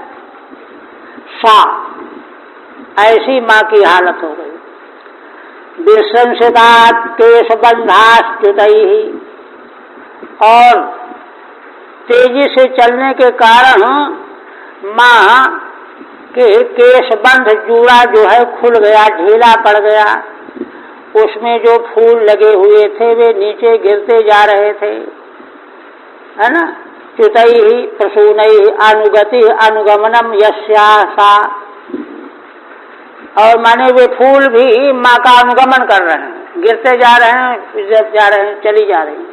सा, ऐसी माँ की हालत हो गई। विसंसितात् केशबंधाश्च्युतैः, और तेजी से चलने के कारण माँ के केशबंध जूड़ा जो है खुल गया, ढीला पड़ गया। उसमें जो फूल लगे हुए थे वे नीचे गिरते जा रहे थे, है ना। च्युतैः प्रसूनैः अनुगति अनुगमनम यस्याः सा, और माने वे फूल भी माँ का अनुगमन कर रहे हैं, गिरते जा रहे हैं, जा रहे हैं, चली जा रही हैं।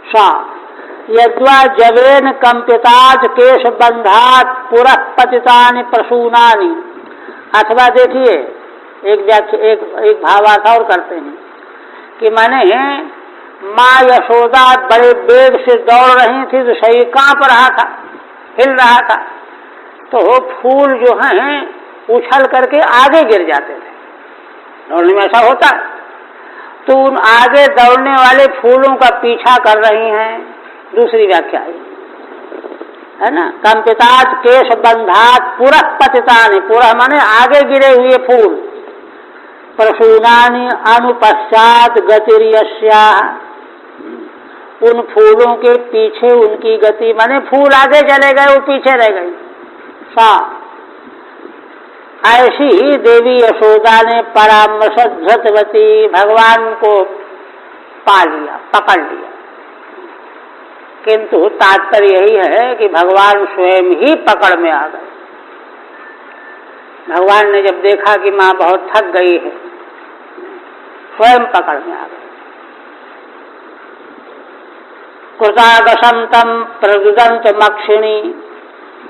सा यद्वा जवेन कंपितात् केश बंधात् पुरः पतितानि प्रसूनानि, अथवा देखिए एक भावार्थ और करते हैं कि माने माँ यशोदा बड़े वेग से दौड़ रही थी तो शरीर कांप रहा था, हिल रहा था, तो फूल जो हैं उछल करके आगे गिर जाते थे। दौड़ने में ऐसा होता है। तो उन आगे दौड़ने वाले फूलों का पीछा कर रही हैं। दूसरी व्याख्या है ना, कंपितात् केश बंधात् पुरः पतितानि, पुरः माने आगे गिरे हुए फूल, प्रसूनानि अनुपश्चात् गतिर्यस्याः, उन फूलों के पीछे उनकी गति, माने फूल आगे चले गए वो पीछे रह गई। सा ऐसी ही देवी यशोदा ने परामर्श धृतवती भगवान को पा लिया, पकड़ लिया। किंतु तात्पर्य यही है कि भगवान स्वयं ही पकड़ में आ गए। भगवान ने जब देखा कि माँ बहुत थक गई है, स्वयं पकड़ में आ गए। कृतागसम तम प्रदुदंत मक्षिणी,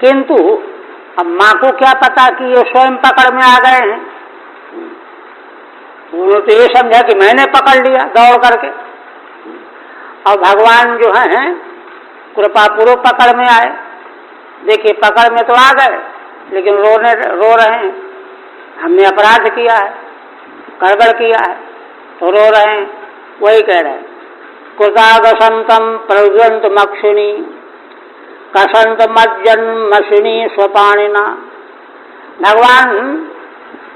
किंतु अब माँ को क्या पता कि ये स्वयं पकड़ में आ गए हैं। उन्होंने तो ये समझा कि मैंने पकड़ लिया दौड़ करके, और भगवान जो है कृपा पूर्वक पकड़ में आए। देखिए पकड़ में तो आ गए, लेकिन रो रहे हैं, हमने अपराध किया है, गड़बड़ किया है, तो रो रहे हैं। वही कह रहे हैं, कृतागसंतम प्रज्वंत मक्षिणी कसंत मज्जन्मशिनी स्वपाणिना। भगवान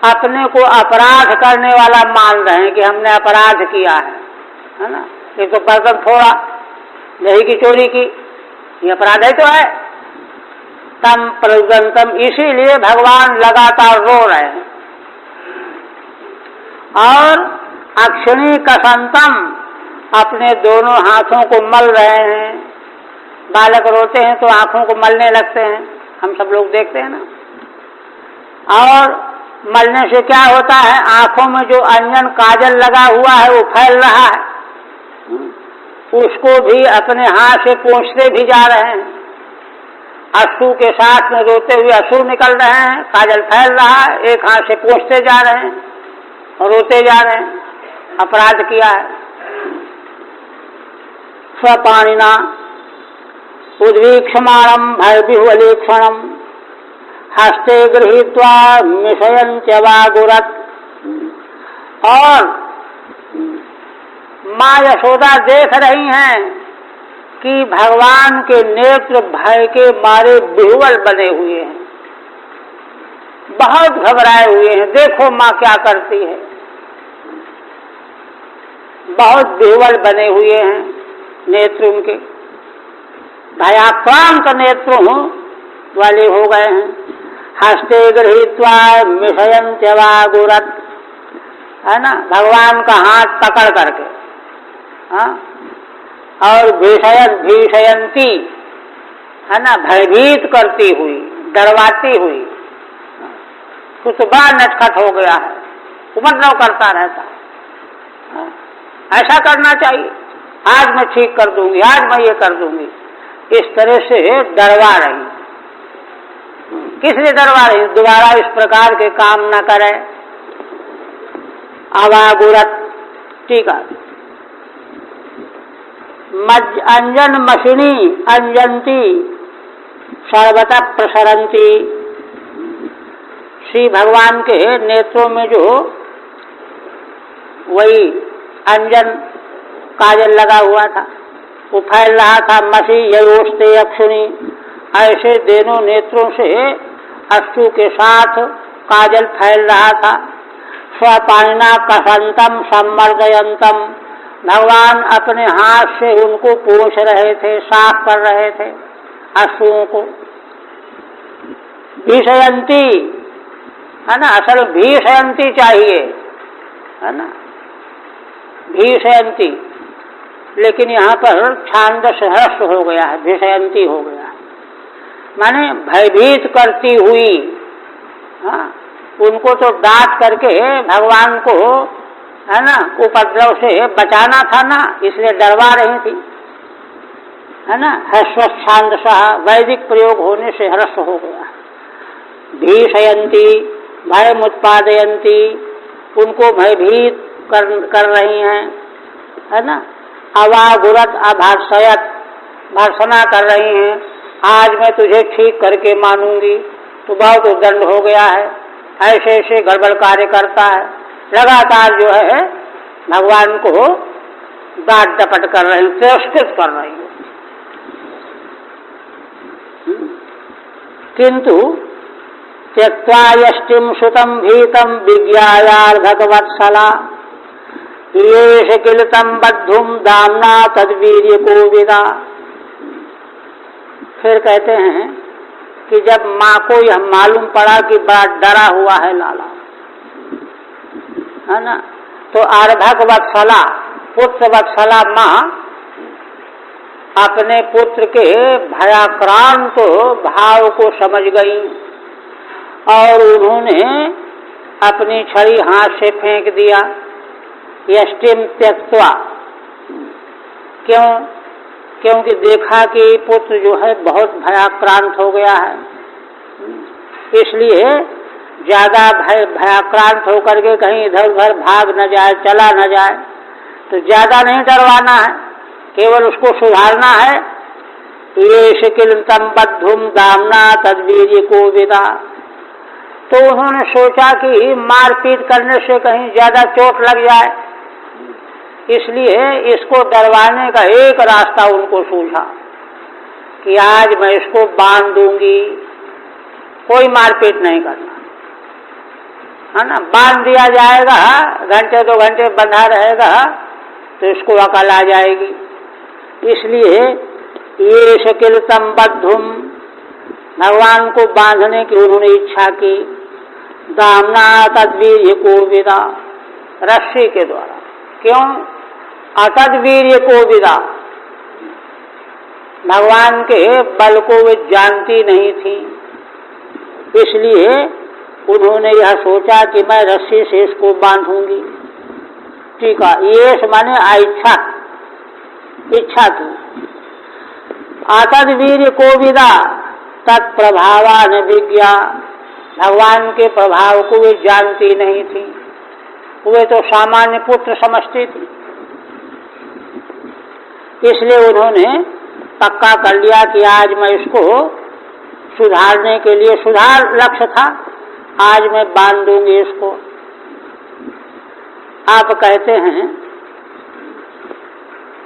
अपने को अपराध करने वाला मान रहे हैं कि हमने अपराध किया है ना। एक तो बर्तन फोड़ा, दही की चोरी की, ये अपराध है तो है। तम प्रज्वंतम, इसीलिए भगवान लगातार रो रहे हैं। और अक्षिणी कसंतम, अपने दोनों हाथों को मल रहे हैं। बालक रोते हैं तो आंखों को मलने लगते हैं, हम सब लोग देखते हैं ना। और मलने से क्या होता है, आंखों में जो अंजन काजल लगा हुआ है वो फैल रहा है, उसको भी अपने हाथ से पोंछते भी जा रहे हैं। अश्रु के साथ में रोते हुए अश्रु निकल रहे हैं, काजल फैल रहा है, एक हाथ से पोंछते जा रहे हैं और रोते जा रहे हैं। अपराध किया है। स्वपाणिना उद्वीक्षमाणम भयविह्वलेक्षणम हस्ते गृहीत्वा मिशयन्त्यवागुरत्। और माँ यशोदा देख रही हैं कि भगवान के नेत्र भय के मारे विह्वल बने हुए हैं, बहुत घबराए हुए हैं। देखो माँ क्या करती है, बहुत विह्वल बने हुए हैं नेत्र उनके, भयाक्रांत नेत्रों वाले हो गए हैं। हस्ते गृहीत्वा मिशयन्त्यवागुरत्, है ना, भगवान का हाथ पकड़ करके, हाँ, और भीषयंती, है ना, भयभीत करती हुई, डरवाती हुई। कुछ बड़ा नटखट हो गया है, उपद्रव करता रहता है। ऐसा करना चाहिए, आज मैं ठीक कर दूंगी, आज मैं ये कर दूंगी, इस तरह से डरवा रही। किस लिए डरवा रही? दोबारा इस प्रकार के काम न करे। अवागुरत, ठीक है। अंजन मशिनी अंजंती सर्वतः प्रसरंती। श्री भगवान के नेत्रों में जो वही अंजन काजल लगा हुआ था वो फैल रहा था। मसी ययोस्ते अक्षुणी, ऐसे दोनों नेत्रों से अश्रु के साथ काजल फैल रहा था। स्वपाणिना कसंतम सम्मर्दयंतम, भगवान अपने हाथ से उनको पोंछ रहे थे, साफ कर रहे थे अश्रुओं को। भीषयंती, है ना, असल भीषयंती चाहिए, है ना, भीषयंती, लेकिन यहाँ पर छांदस ह्रस्व हो गया है, भीषयंती हो गया है, माने भयभीत करती हुई। हाँ, उनको तो डांट करके भगवान को, है ना, उपद्रव से बचाना था ना, इसलिए डरवा रही थी, है ना। ह्रस्व छांदसः, वैदिक प्रयोग होने से ह्रस्व हो गया। भीषयंती, भयमुत्पादयंती, उनको भयभीत कर रही हैं, है ना। अवागुरत अभाषयत, भर्सना कर रही हैं, आज मैं तुझे ठीक करके मानूंगी, तू बहुत उद्दंड हो गया है, ऐसे ऐसे गड़बड़ कार्य करता है। लगातार जो है भगवान को डांट डपट कर रही हूँ, तिरस्कृत कर रही हूँ। किंतु त्यक्त्वा यष्टिम सुतम भीतम विज्ञायार्धकवत्सला येष किल तम बद्धुम दाम्ना तद्वीर्य को विदा। फिर कहते हैं कि जब माँ को यह मालूम पड़ा कि बड़ा डरा हुआ है लाला, है ना, तो अर्धक वत्सला, पुत्र वत्सला माँ अपने पुत्र के भयाक्रांत भाव को समझ गई और उन्होंने अपनी छड़ी हाथ से फेंक दिया। यष्टिम त्यक्त्वा, क्यों? क्योंकि देखा कि पुत्र जो है बहुत भयाक्रांत हो गया है, इसलिए ज्यादा भयाक्रांत होकर के कहीं इधर उधर भाग न जाए, चला न जाए, तो ज्यादा नहीं डरवाना है, केवल उसको सुधारना है। ये शिकिल तम बद्धुम दामना तद्वीर्य को विदा। तो उन्होंने सोचा कि मारपीट करने से कहीं ज्यादा चोट लग जाए, इसलिए इसको डरवाने का एक रास्ता उनको सूझा कि आज मैं इसको बांध दूंगी, कोई मारपीट नहीं करना, है ना, बांध दिया जाएगा, घंटे 2 घंटे बंधा रहेगा तो इसको अकल आ जाएगी। इसलिए ये शकिल तम बद्धुम, भगवान को बांधने की उन्होंने इच्छा की, दामना तद्वीर्य को विदा, रस्सी के द्वारा। क्यों? अतद्वीर्य को विदा, भगवान के बल को वे जानती नहीं थी, इसलिए उन्होंने यह सोचा कि मैं रस्सी से इसको बांधूंगी। ठीक है, ये माने इच्छा, इच्छा की। अतद्वीर्य को विदा तत्प्रभावान विज्ञा, भगवान के प्रभाव को वे जानती नहीं थी, वे तो सामान्य पुत्र समझती थी। इसलिए उन्होंने पक्का कर लिया कि आज मैं इसको सुधारने के लिए, सुधार लक्ष्य था, आज मैं बांध दूंगी इसको। आप कहते हैं,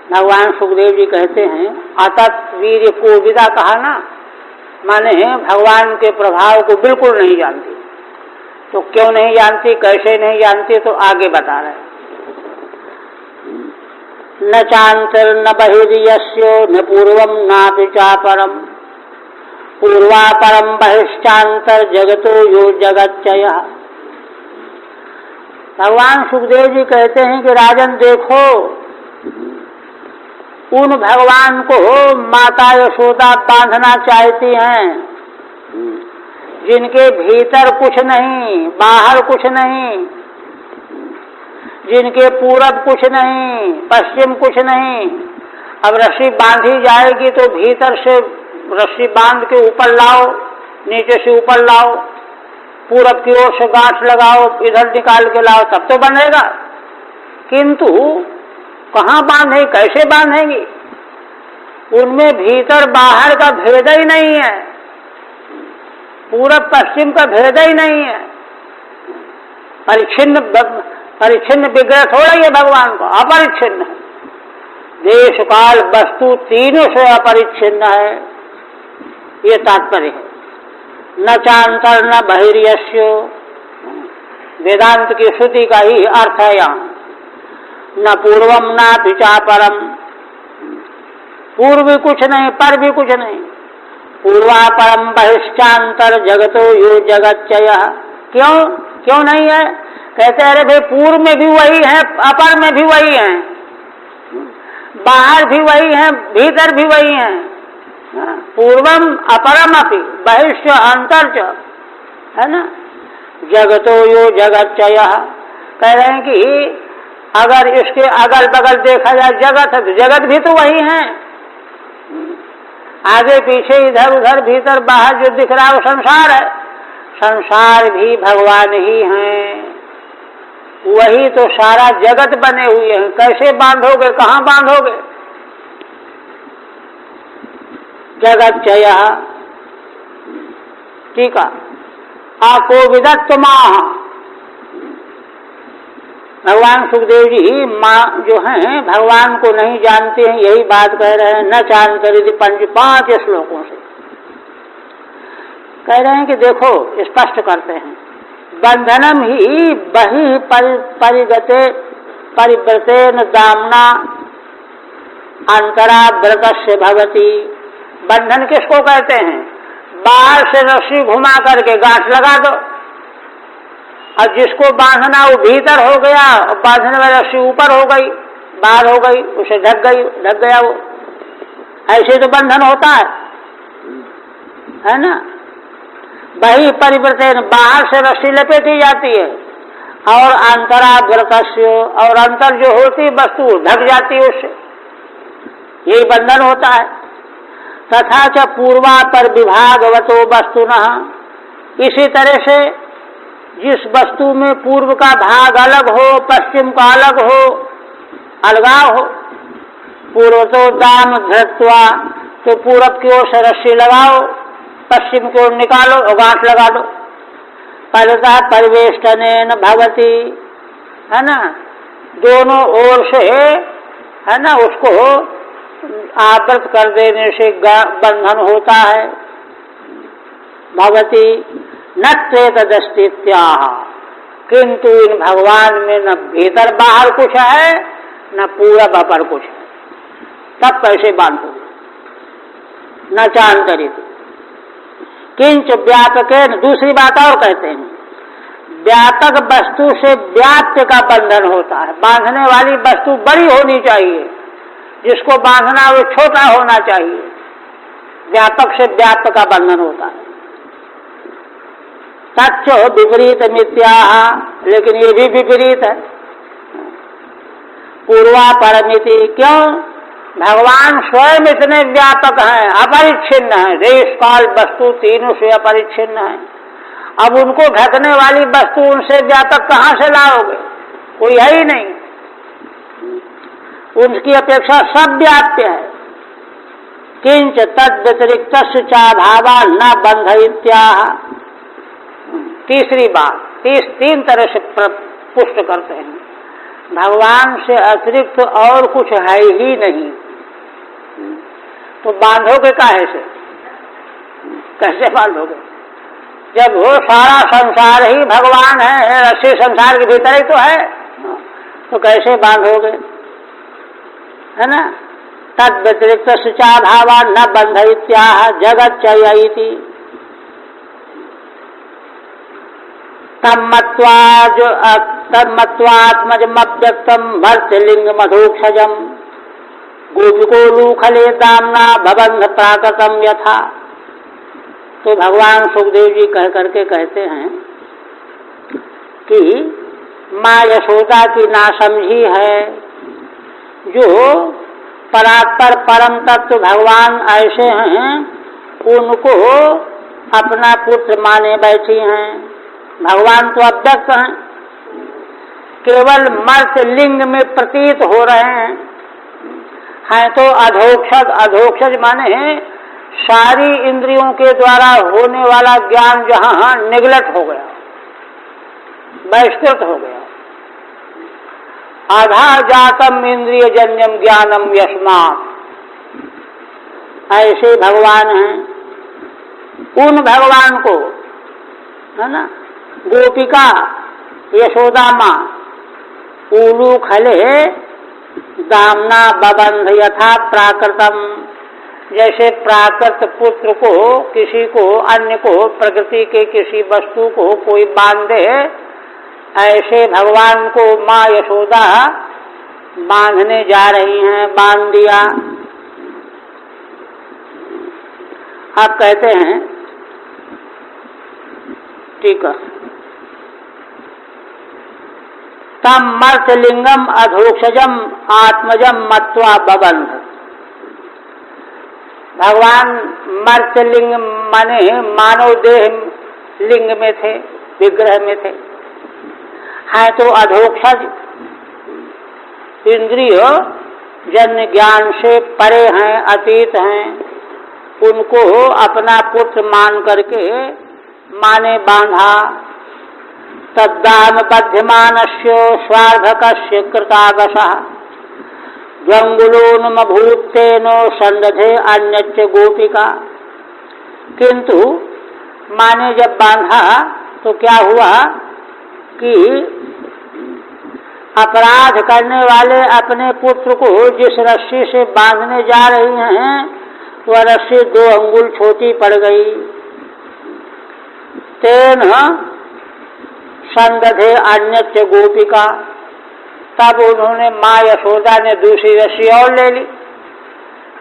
भगवान सुखदेव जी कहते हैं, अतत वीर्य को विदा कहा ना, माने भगवान के प्रभाव को बिल्कुल नहीं जानती। तो क्यों नहीं जानती, कैसे नहीं जानती, तो आगे बता रहे। न चांतर न बहिर्यस्यो न पूर्वम नापि चापरम, पूर्वापरम बहिश्चांतर जगतो यो जगच्चयः। भगवान सुखदेव जी कहते हैं कि राजन देखो, उन भगवान को माता यशोदा बांधना चाहती हैं जिनके भीतर कुछ नहीं, बाहर कुछ नहीं, जिनके पूरब कुछ नहीं, पश्चिम कुछ नहीं। अब रस्सी बांधी जाएगी तो भीतर से रस्सी बांध के ऊपर लाओ, नीचे से ऊपर लाओ, पूरब की ओर से गांठ लगाओ, इधर निकाल के लाओ, तब तो बनेगा। किंतु कहाँ बांधे, कैसे बांधेंगी? उनमें भीतर बाहर का भेद ही नहीं है, पूरब पश्चिम का भेद ही नहीं है। परिच्छिन्न विग्रह थोड़ा ही है भगवान को, अपरिच्छिन्न है। देश काल वस्तु तीनों से अपरिच्छिन्न है, ये तात्पर्य है। न चांतर न बहिर्यस्यो, वेदांत की श्रुति का ही अर्थ है यहाँ। न पूर्वम न पिचापरम, पूर्व भी कुछ नहीं, पर भी कुछ नहीं। पूर्वापरम बहिश्चांतर जगतो यो जगच्चयः। क्यों क्यों नहीं है? कहते अरे भाई पूर्व में भी वही है, अपर में भी वही है, बाहर भी वही है, भीतर भी वही है। पूर्वम अपरम अपि बहिश्च अंतर्च, है ना। जगतो यो जगच्चयः, कह रहे हैं कि अगर इसके अगल बगल देखा जाए जगत है तो जगत भी तो वही है, आगे पीछे इधर उधर भीतर बाहर जो दिख रहा है वो संसार है, संसार भी भगवान ही हैं। वही तो सारा जगत बने हुए हैं, कैसे बांधोगे, कहाँ बांधोगे? जगत चय, ठीक है, आको विदत्त माह। भगवान सुखदेव जी माँ जो हैं भगवान को नहीं जानते हैं, यही बात कह रहे हैं। न चांतरित पंच, 5 श्लोकों से कह रहे हैं कि देखो, स्पष्ट करते हैं, बंधनम ही बहि परिगते परिव्रते न दामना अंतरा व्रतस्य भवती। बंधन किसको कहते हैं? बाहर से रस्सी घुमा करके गांठ लगा दो, और जिसको बांधना वो भीतर हो गया, और बांधने वाली रस्सी ऊपर हो गई, बाहर हो गई, उसे ढक गया वो। ऐसे तो बंधन होता है ना। वही परिवर्तन, बाहर से रस्सी लपेटी जाती है, और अंतराव्रतस्य, और अंतर जो होती वस्तु ढक जाती है उससे, यही बंधन होता है। तथा च पूर्वा पर विभागवतो वस्तुनः, इसी तरह से जिस वस्तु में पूर्व का भाग अलग हो, पश्चिम का अलग हो, अलगाव हो, पूर्व तो दाम धृत्वा, तो पूरब की ओर से रस्सी लगाओ, पश्चिम की ओर निकालो और गांठ लगा दो। परतः परिवेष्टनेन भवति, है ना, दोनों ओर से, है ना, उसको आवृत कर देने से बंधन होता है। भवति न त्वेतदस्तीत्याह, किंतु इन भगवान में न भीतर बाहर कुछ है, न पूरब अपर कुछ है, तब कैसे बांधो? न चांतरित किंच व्यापक। दूसरी बात और कहते हैं, व्यापक वस्तु से व्याप्त का बंधन होता है। बांधने वाली वस्तु बड़ी होनी चाहिए, जिसको बांधना वो छोटा होना चाहिए। व्यापक से व्याप्त का बंधन होता है। सच विपरीत मिथ्या, लेकिन ये भी विपरीत है। पूर्वा परमिति, क्यों? भगवान स्वयं इतने व्यापक हैं, अपरिच्छिन्न है, देश काल वस्तु तीनों से अपरिच्छिन्न है। अब उनको ढकने वाली वस्तु उनसे व्यापक कहाँ से लाओगे? कोई है ही नहीं। उनकी अपेक्षा सब व्याप्य है। किंच तद व्यतिरिक्त चाभावा न बंधयित्याह। तीसरी बात, 3 तरह से पुष्ट करते हैं, भगवान से अतिरिक्त और कुछ है ही नहीं, तो बांधोगे काहे से? कैसे बांधोगे? जब वो सारा संसार ही भगवान है, रस्सी संसार के भीतर ही तो है, तो कैसे बांधोगे? है ना। तद व्यतिरिक्त शुचाभावा न बंधयित्याह जगत चयति। तन्मत्वात्मजमव्यक्तम भर्तलिंग मधुक्षजम गोपिकोलूखले दामना भवंध प्राकृतम यथा। तो भगवान सुखदेव जी कह करके कहते हैं कि माँ यशोदा की नासमझी है, जो परात्पर परम तत्व भगवान ऐसे हैं, उनको अपना पुत्र माने बैठी हैं। भगवान तो अव्यक्त हैं, केवल मर्त्य लिंग में प्रतीत हो रहे हैं तो अधोक्षज। अधोक्षज माने सारी इंद्रियों के द्वारा होने वाला ज्ञान जहां निगलट हो गया, बहिष्कृत हो गया। आधा जातम इंद्रिय जन्यम ज्ञानम यस्मात्, ऐसे भगवान हैं। उन भगवान को, है ना, गोपिका यशोदा माँ ऊलू खले दामना बबंध यथा प्राकृतम, जैसे प्राकृत पुत्र को, किसी को, अन्य को, प्रकृति के किसी वस्तु को कोई बांधे, ऐसे भगवान को माँ यशोदा बांधने जा रही हैं। बांध दिया। आप कहते हैं, ठीक है, तम मर्त्यलिंगम अधोक्षजम आत्मजम मत्वा बबंध। भगवान मर्त्यलिंग माने मानव देह लिंग में थे, विग्रह में थे। है तो अधोक्षज, इंद्रिय जन्य ज्ञान से परे हैं, अतीत हैं, उनको अपना पुत्र मान करके माने बांधा। तद्दान बध्यमानस्य स्वार्धकस्य कृतागसः जंगुलोन्मभूतेन संदधे अन्यच्च गोपिका। किंतु माने जब बांधा तो क्या हुआ कि अपराध करने वाले अपने पुत्र को जिस रस्सी से बांधने जा रही हैं वह रस्सी 2 अंगुल छोटी पड़ गई। तेन संदधे अन्यच्च गोपिका, तब उन्होंने माँ यशोदा ने दूसरी रस्सी और ले ली,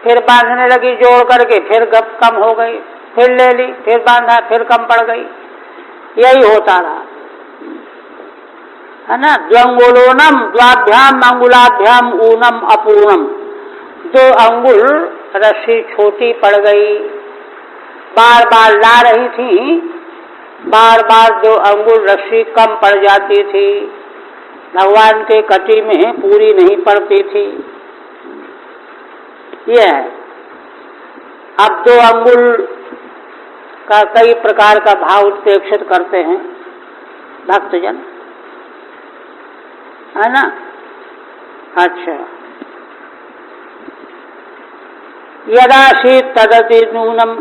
फिर बांधने लगी जोड़ करके, फिर कम हो गई, फिर ले ली, फिर बांधा, फिर कम पड़ गई। यही होता रहा, है ना। द्वंगुलोनम द्वाभ्याम अंगुलाभ्याम ऊनम अपूर्णम, 2 अंगुल रस्सी छोटी पड़ गई। बार बार ला रही थी, बार बार 2 अंगुल रस्सी कम पड़ जाती थी, भगवान के कटी में पूरी नहीं पड़ती थी। यह है। अब 2 अंगुल का कई प्रकार का भाव उत्प्रेक्षित करते हैं भक्तजन, है ना। अच्छा, यदाशी तदति नूनम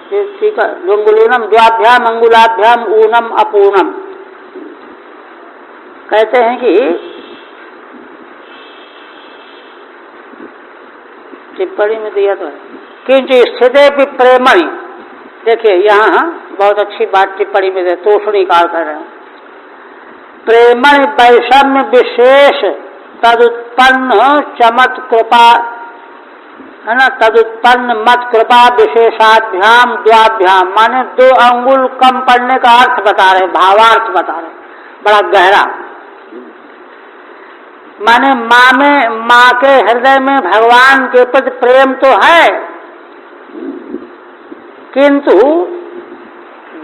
द्वंगुलोनम द्वाभ्याम अंगुलाभ्याम ऊनम अपूर्णम। कहते हैं कि टिप्पणी में दिया तो है, किंच स्थिते भी प्रेमणि। देखिए यहाँ बहुत अच्छी बात टिप्पणी में दे, तोषणी काल कर रहे हैं। प्रेमणि वैषम्य विशेष तदुत्पन्न चमत कृपा, है ना, तदुत्पन्न मत कृपा विशेषाभ्याम द्वाभ्याम, माने 2 अंगुल कम पड़ने का अर्थ बता रहे, भावार्थ बता रहे, बड़ा गहरा। माने माँ के हृदय में भगवान के प्रति प्रेम तो है, किंतु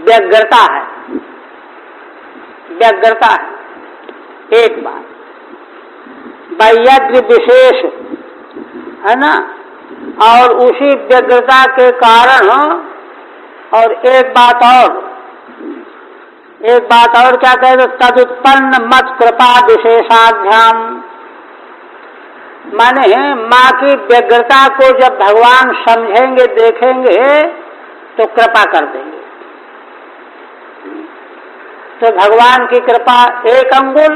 व्यग्रता है, व्यग्रता है। एक बात वैयज्ञ विशेष, है ना, और उसी व्यग्रता के कारण, और एक बात और क्या कह दो, तदुत्पन्न मत कृपा विशेषाभ्याम, माने माँ की व्यग्रता को जब भगवान समझेंगे देखेंगे तो कृपा कर देंगे। तो भगवान की कृपा 1 अंगुल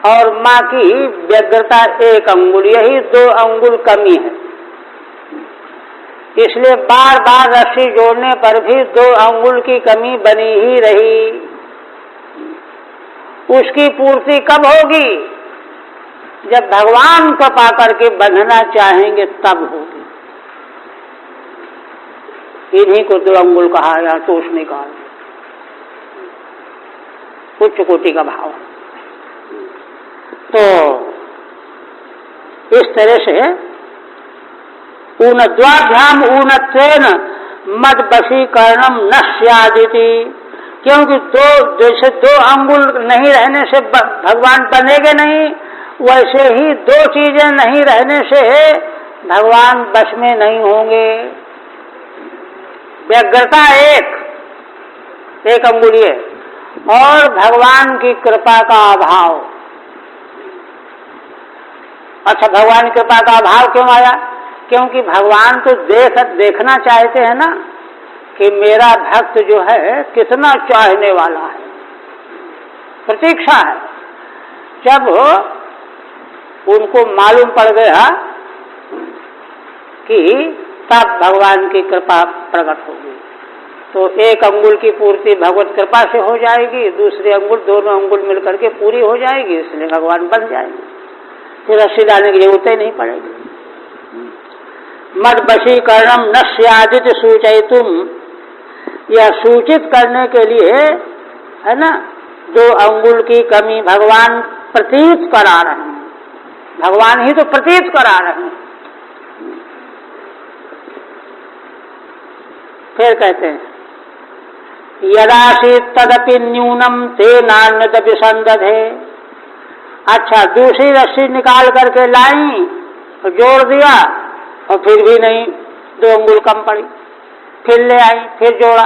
और माँ की व्यग्रता 1 अंगुल, यही 2 अंगुल कमी है। इसलिए बार बार रस्सी जोड़ने पर भी 2 अंगुल की कमी बनी ही रही। उसकी पूर्ति कब होगी? जब भगवान कृपा करके बंधना चाहेंगे तब होगी। इन्हीं को 2 अंगुल कहा या तोषणी कहा, उच्च कोटि का भाव। तो इस तरह से ऊनद्वाभ्याम ऊनत्वेन मद वशीकरणम न स्यादिति, क्योंकि जैसे 2 अंगुल नहीं रहने से भगवान बनेंगे नहीं, वैसे ही 2 चीजें नहीं रहने से भगवान वश में नहीं होंगे। व्यग्रता 1 अंगुलीय और भगवान की कृपा का अभाव। अच्छा, भगवान की कृपा का अभाव क्यों आया? क्योंकि भगवान तो देखना चाहते हैं ना कि मेरा भक्त जो है कितना चाहने वाला है, प्रतीक्षा है। जब उनको मालूम पड़ गया कि तब भगवान की कृपा प्रकट होगी, तो 1 अंगुल की पूर्ति भगवत कृपा से हो जाएगी, दूसरे अंगुल, दोनों अंगुल मिलकर के पूरी हो जाएगी, इसलिए भगवान बन जाएंगे, फिर रस्सी डालने की जरूरत ही नहीं पड़ेगी। मद वशीकरणम न स्यादित सूचयितुम, यह सूचित करने के लिए, है ना, 2 अंगुल की कमी भगवान प्रतीत करा रहे हैं, भगवान ही तो प्रतीत करा रहे हैं। फिर कहते हैं यदासीत तदपि न्यूनम ते नान्यदपि संदधे। अच्छा, दूसरी रस्सी निकाल करके लाई और जोड़ दिया और फिर भी नहीं, 2 अंगुल कम पड़ी। फिर ले आई, फिर जोड़ा।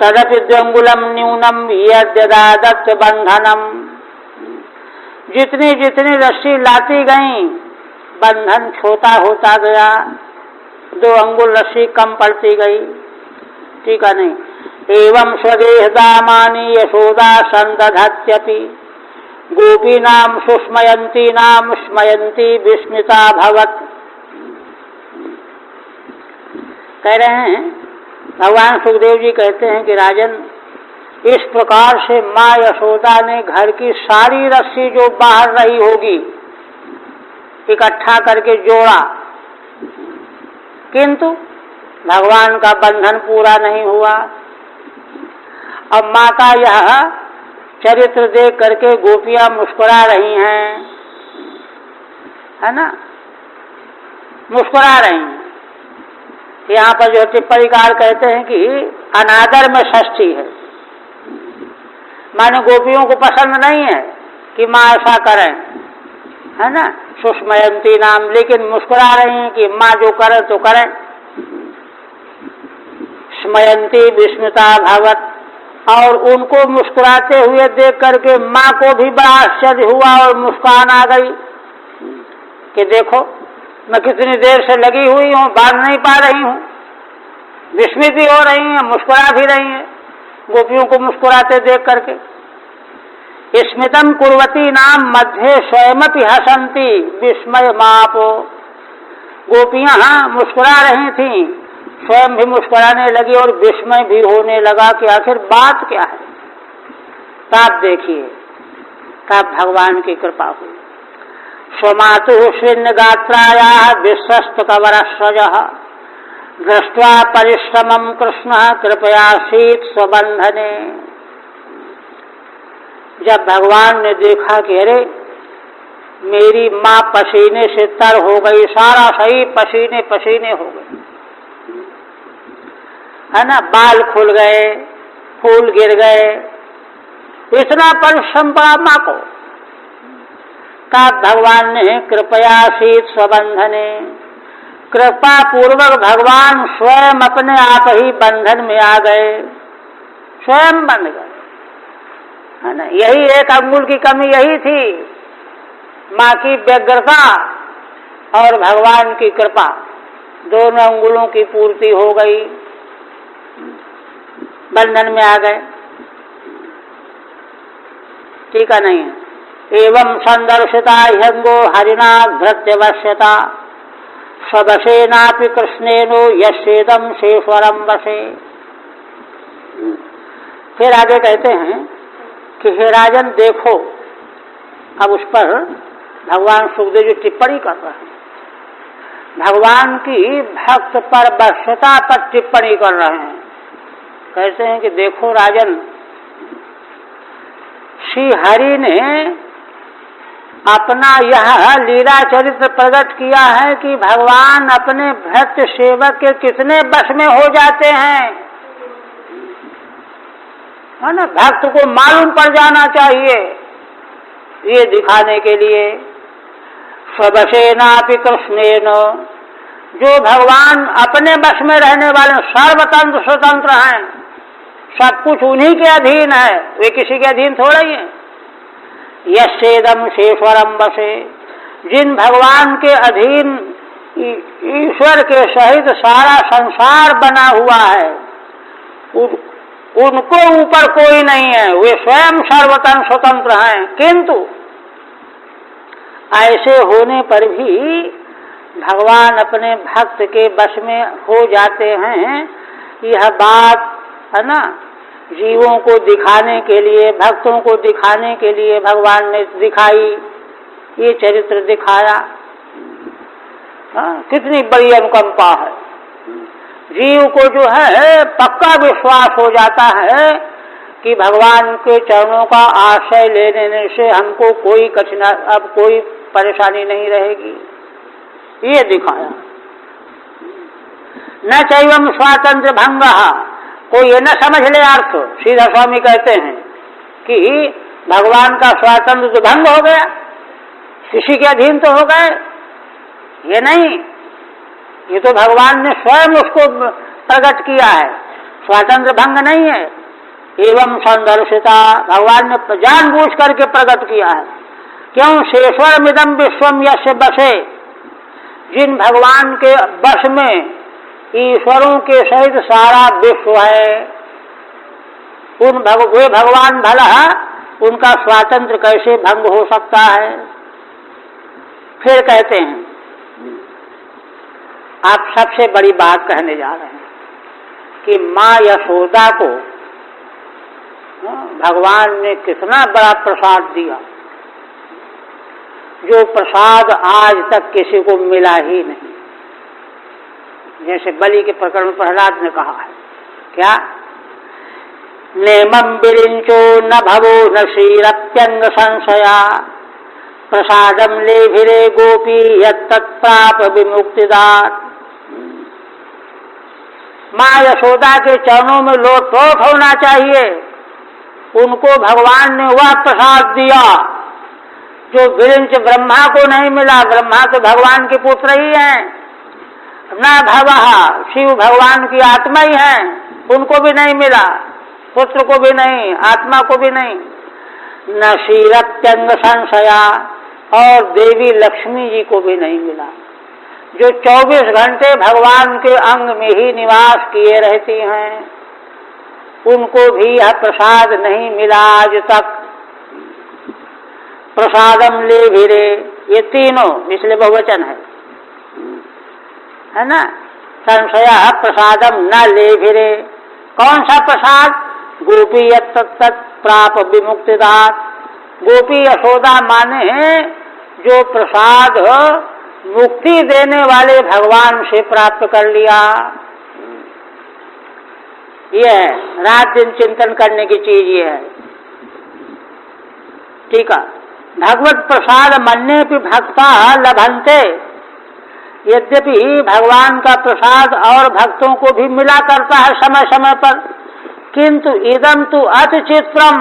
तदपि 2 अंगुलम न्यूनम यद्यदादत्त बंधनम। जितनी जितनी रस्सी लाती गई बंधन छोटा होता गया, 2 अंगुल रस्सी कम पड़ती गई। ठीक है नहीं। एवं स्वदेह दामानी यशोदा संदधत्यपि गोपीनाम सुस्मयंती नाम स्मयंती विस्मिता भवत। कह रहे हैं, भगवान सुखदेव जी कहते हैं कि राजन, इस प्रकार से माँ यशोदा ने घर की सारी रस्सी जो बाहर रही होगी इकट्ठा करके जोड़ा, किंतु भगवान का बंधन पूरा नहीं हुआ। अब माँ का यह चरित्र देख करके गोपियां मुस्कुरा रही हैं, है ना, मुस्कुरा रही हैं। यहाँ पर जो टिप्पणीकार कहते हैं कि अनादर में षष्ठी है, माने गोपियों को पसंद नहीं है कि माँ ऐसा करें, है ना, सुस्मयंती नाम, लेकिन मुस्कुरा रही हैं कि माँ जो करे तो करें। स्मयंती विस्मिता भवत, और उनको मुस्कुराते हुए देख करके माँ को भी बड़ा आश्चर्य हुआ और मुस्कान आ गई कि देखो मैं कितनी देर से लगी हुई हूँ, बांध नहीं पा रही हूँ। विस्मित भी हो रही हैं, मुस्कुरा भी रही हैं गोपियों को मुस्कुराते देख करके। स्मितम कुर्वती नाम मध्य स्वयमपि हसंती विस्मय मापो। गोपियां मुस्कुरा रही थीं, स्वयं भी मुस्कुराने लगी और विस्मय भी होने लगा कि आखिर बात क्या है। तब देखिए, तब भगवान की कृपा हुई। स्वमातु स्विन्न गात्राया विश्वस्त कवरस्वज दृष्ट्वा परिश्रमम कृष्ण कृपयासीत स्वबंधने। जब भगवान ने देखा कि अरे मेरी माँ पसीने से तर हो गई, सारा शरीर पसीने पसीने हो गए, है ना, बाल खुल गए, फूल गिर गए, इतना परिश्रम पड़ा माँ को। तब भगवान ने कृपयासीत स्वबंधने, कृपा पूर्वक भगवान स्वयं अपने आप ही बंधन में आ गए, स्वयं बंध गए, है ना। यही एक अंगुल की कमी यही थी, माँ की व्यग्रता और भगवान की कृपा, दोनों अंगुलों की पूर्ति हो गई, बंधन में आ गए। ठीक है नहीं। एवं संदर्शिता ह्यंगो हरिणा धृत्यवश्यता स्वशेनापि कृष्णेनो यस्येदम शेश्वरम वशे। फिर आगे कहते हैं कि हे राजन देखो, अब उस पर भगवान सुखदेव जी टिप्पणी कर रहे हैं, भगवान की भक्त पर वश्यता पर टिप्पणी कर रहे हैं। कहते हैं कि देखो राजन, श्री हरि ने अपना यह लीला चरित्र प्रकट किया है कि भगवान अपने भक्त सेवक के कितने वश में हो जाते हैं, है ना। भक्त को मालूम पड़ जाना चाहिए, ये दिखाने के लिए। स्वशेनापि कृष्णेन, जो भगवान अपने वश में रहने वाले सर्वतंत्र स्वतंत्र हैं, सब कुछ उन्हीं के अधीन है, वे किसी के अधीन थोड़े ही हैं। यस्येदम शेश्वरम वशे, जिन भगवान के अधीन ईश्वर के सहित सारा संसार बना हुआ है, उनको ऊपर कोई नहीं है, वे स्वयं सर्वतंत्र स्वतंत्र हैं। किंतु ऐसे होने पर भी भगवान अपने भक्त के वश में हो जाते हैं, यह बात है ना, जीवों को दिखाने के लिए, भक्तों को दिखाने के लिए भगवान ने दिखाई, ये चरित्र दिखाया। कितनी बड़ी अनुकंपा है। जीव को जो है पक्का विश्वास हो जाता है कि भगवान के चरणों का आश्रय लेने से हमको कोई कठिनाई, अब कोई परेशानी नहीं रहेगी, ये दिखाया। न चैवम स्वातंत्र भंगः कोई ये न समझ ले अर्थ, सीधा स्वामी कहते हैं कि भगवान का स्वातंत्र तो भंग हो गया, किसी के अधीन तो हो गए। ये नहीं, ये तो भगवान ने स्वयं उसको प्रकट किया है, स्वातंत्र भंग नहीं है। एवं संदर्शिता, भगवान ने जानबूझ करके प्रकट किया है। क्यों? शेषवरमिदं विश्वम यस्य बसे, जिन भगवान के बस में ईश्वरों के सहित सारा विश्व है, वे भगवान भला उनका स्वातंत्र कैसे भंग हो सकता है? फिर कहते हैं, आप सबसे बड़ी बात कहने जा रहे हैं कि माँ यशोदा को भगवान ने कितना बड़ा प्रसाद दिया, जो प्रसाद आज तक किसी को मिला ही नहीं। जैसे बलि के प्रकरण में प्रहलाद ने कहा है, क्या? नेमं विरिंचो न भवो न श्रीरप्यंग संशया, प्रसादम लेभिरे गोपी यत्तत्प्राप विमुक्तिदात। माँ यशोदा के चरणों में लोटपोट होना चाहिए। उनको भगवान ने वह प्रसाद दिया जो विरिंच ब्रह्मा को नहीं मिला। ब्रह्मा तो भगवान के पुत्र ही हैं, न भवः, शिव भगवान की आत्मा ही हैं, उनको भी नहीं मिला, पुत्र को भी नहीं, आत्मा को भी नहीं। न क्षीरत्यंग संशया, और देवी लक्ष्मी जी को भी नहीं मिला, जो 24 घंटे भगवान के अंग में ही निवास किए रहती हैं, उनको भी यह प्रसाद नहीं मिला आज तक। प्रसादम लेभिरे, ये तीनों इसलिए बहुवचन है ना। संशय प्रसादम न लेभिरे, कौन सा प्रसाद? गोपी यत्तत् प्राप विमुक्तिदात। गोपी यशोदा माने जो प्रसाद मुक्ति देने वाले भगवान से प्राप्त कर लिया। ये है रात दिन चिंतन करने की चीज, ये है। ठीक है। भगवत प्रसाद मन्ये भी भक्ता लभन्ते, यद्यपि भगवान का प्रसाद और भक्तों को भी मिला करता है समय समय पर, किंतु इदम तु अति चित्रम,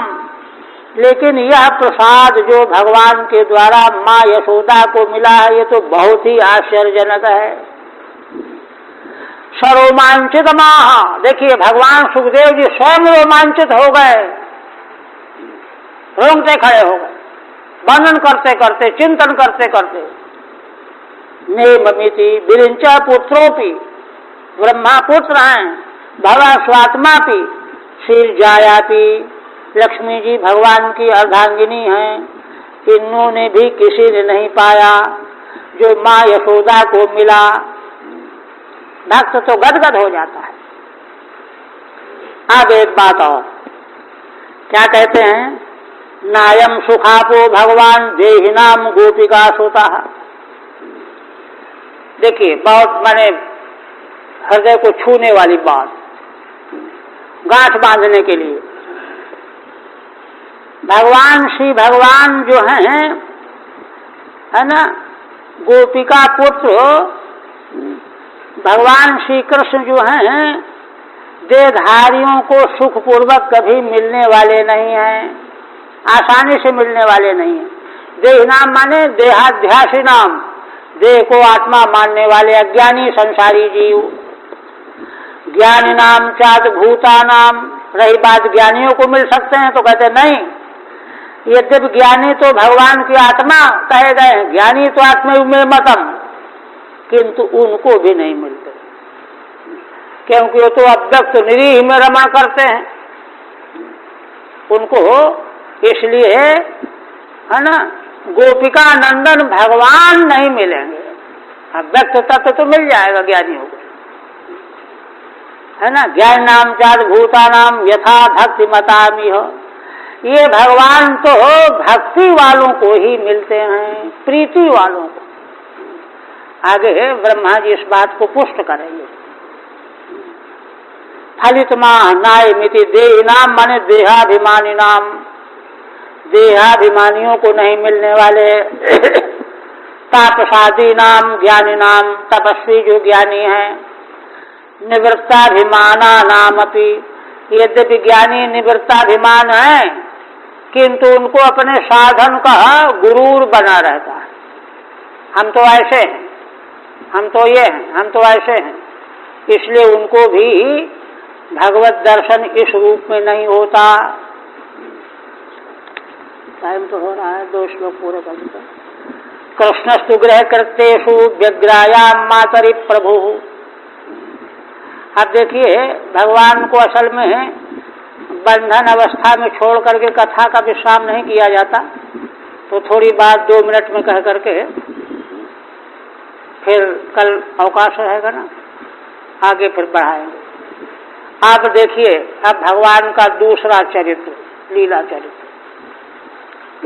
लेकिन यह प्रसाद जो भगवान के द्वारा माँ यशोदा को मिला है, ये तो बहुत ही आश्चर्यजनक है। सरोमांचित माह, देखिए भगवान सुखदेव जी स्वयं रोमांचित हो गए, रोंगटे खड़े हो गए, वर्णन करते करते, चिंतन करते करते। नेमिति विरिंचा पुत्रोपि, ब्रह्मा पुत्र हैं, भवा स्वात्मापि, श्री जायापि, लक्ष्मी जी भगवान की अर्धांगिनी हैं, इन्होंने भी किसी ने नहीं पाया जो माँ यशोदा को मिला। भक्त तो गदगद हो जाता है। अब एक बात और, क्या कहते हैं? नायम सुखापो भगवान देहिनाम गोपिका सोता। देखिए बहुत माने हृदय को छूने वाली बात, गांठ बांधने के लिए। भगवान श्री भगवान जो हैं, है ना, गोपिका पुत्र भगवान श्री कृष्ण जो हैं, देहधारियों को सुखपूर्वक कभी मिलने वाले नहीं हैं, आसानी से मिलने वाले नहीं हैं। देह नाम माने देहाध्यासी नाम, देह को आत्मा मानने वाले अज्ञानी संसारी जीव। ज्ञानी नाम चाद भूता नाम, रही बात ज्ञानियों को मिल सकते हैं तो कहते नहीं, यद्यपि ज्ञानी तो भगवान की आत्मा कहे गए हैं, ज्ञानी तो आत्मा में मतम, किंतु उनको भी नहीं मिलते, क्योंकि वो तो अव्यक्त निरीह में रमण करते हैं। उनको इसलिए है ना गोपिका नंदन भगवान नहीं मिलेंगे। अव्यक्त तत्व तो मिल जाएगा ज्ञानियों को, है ना। ज्ञान नाम चाद भूता नाम यथा भक्ति मतामी हो, ये भगवान तो भक्ति वालों को ही मिलते हैं, प्रीति वालों को। आगे ब्रह्मा जी इस बात को पुष्ट करेंगे। फलित माह नाय मिति देह नाम माने देहाभिमानी नाम, देहाभिमानियों को नहीं मिलने वाले। तापसादी नाम ज्ञानी नाम, तपस्वी जो ज्ञानी है। निवृत्ताभिमाना नाम अपि, यद्यपि ज्ञानी निवृत्ताभिमान है, किंतु उनको अपने साधन का गुरूर बना रहता है। हम तो ऐसे हैं, हम तो ये हैं, हम तो ऐसे हैं, इसलिए उनको भी भगवत दर्शन इस रूप में नहीं होता। टाइम तो हो रहा है, 2 श्लोक पूरे कर देते। कृष्णस्तु गृह कृत्येषु व्यग्रायाम मातरि प्रभु। अब देखिए, भगवान को असल में बंधन अवस्था में छोड़ करके कथा का विश्राम नहीं किया जाता, तो थोड़ी बात 2 मिनट में कह करके फिर कल अवकाश रहेगा ना, आगे फिर बढ़ाएंगे। आप देखिए, अब भगवान का दूसरा चरित्र, लीला चरित्र,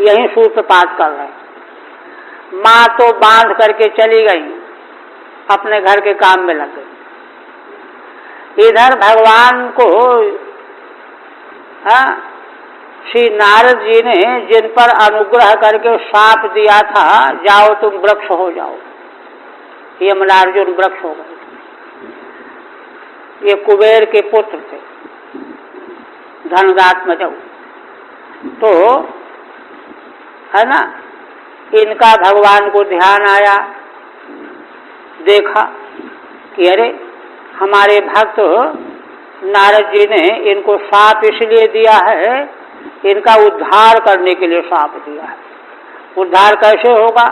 यही सूत्रपात कर रहे हैं। माँ तो बांध करके चली गई, अपने घर के काम में लग गई। इधर भगवान को श्री नारद जी ने जिन पर अनुग्रह करके शाप दिया था, जाओ तुम वृक्ष हो जाओ, यमलार्जुन वृक्ष हो गए। ये कुबेर के पुत्र थे, धनदात्मज। तो है ना, इनका भगवान को ध्यान आया, देखा कि अरे हमारे भक्त नारद जी ने इनको शाप इसलिए दिया है, इनका उद्धार करने के लिए शाप दिया है। उद्धार कैसे होगा?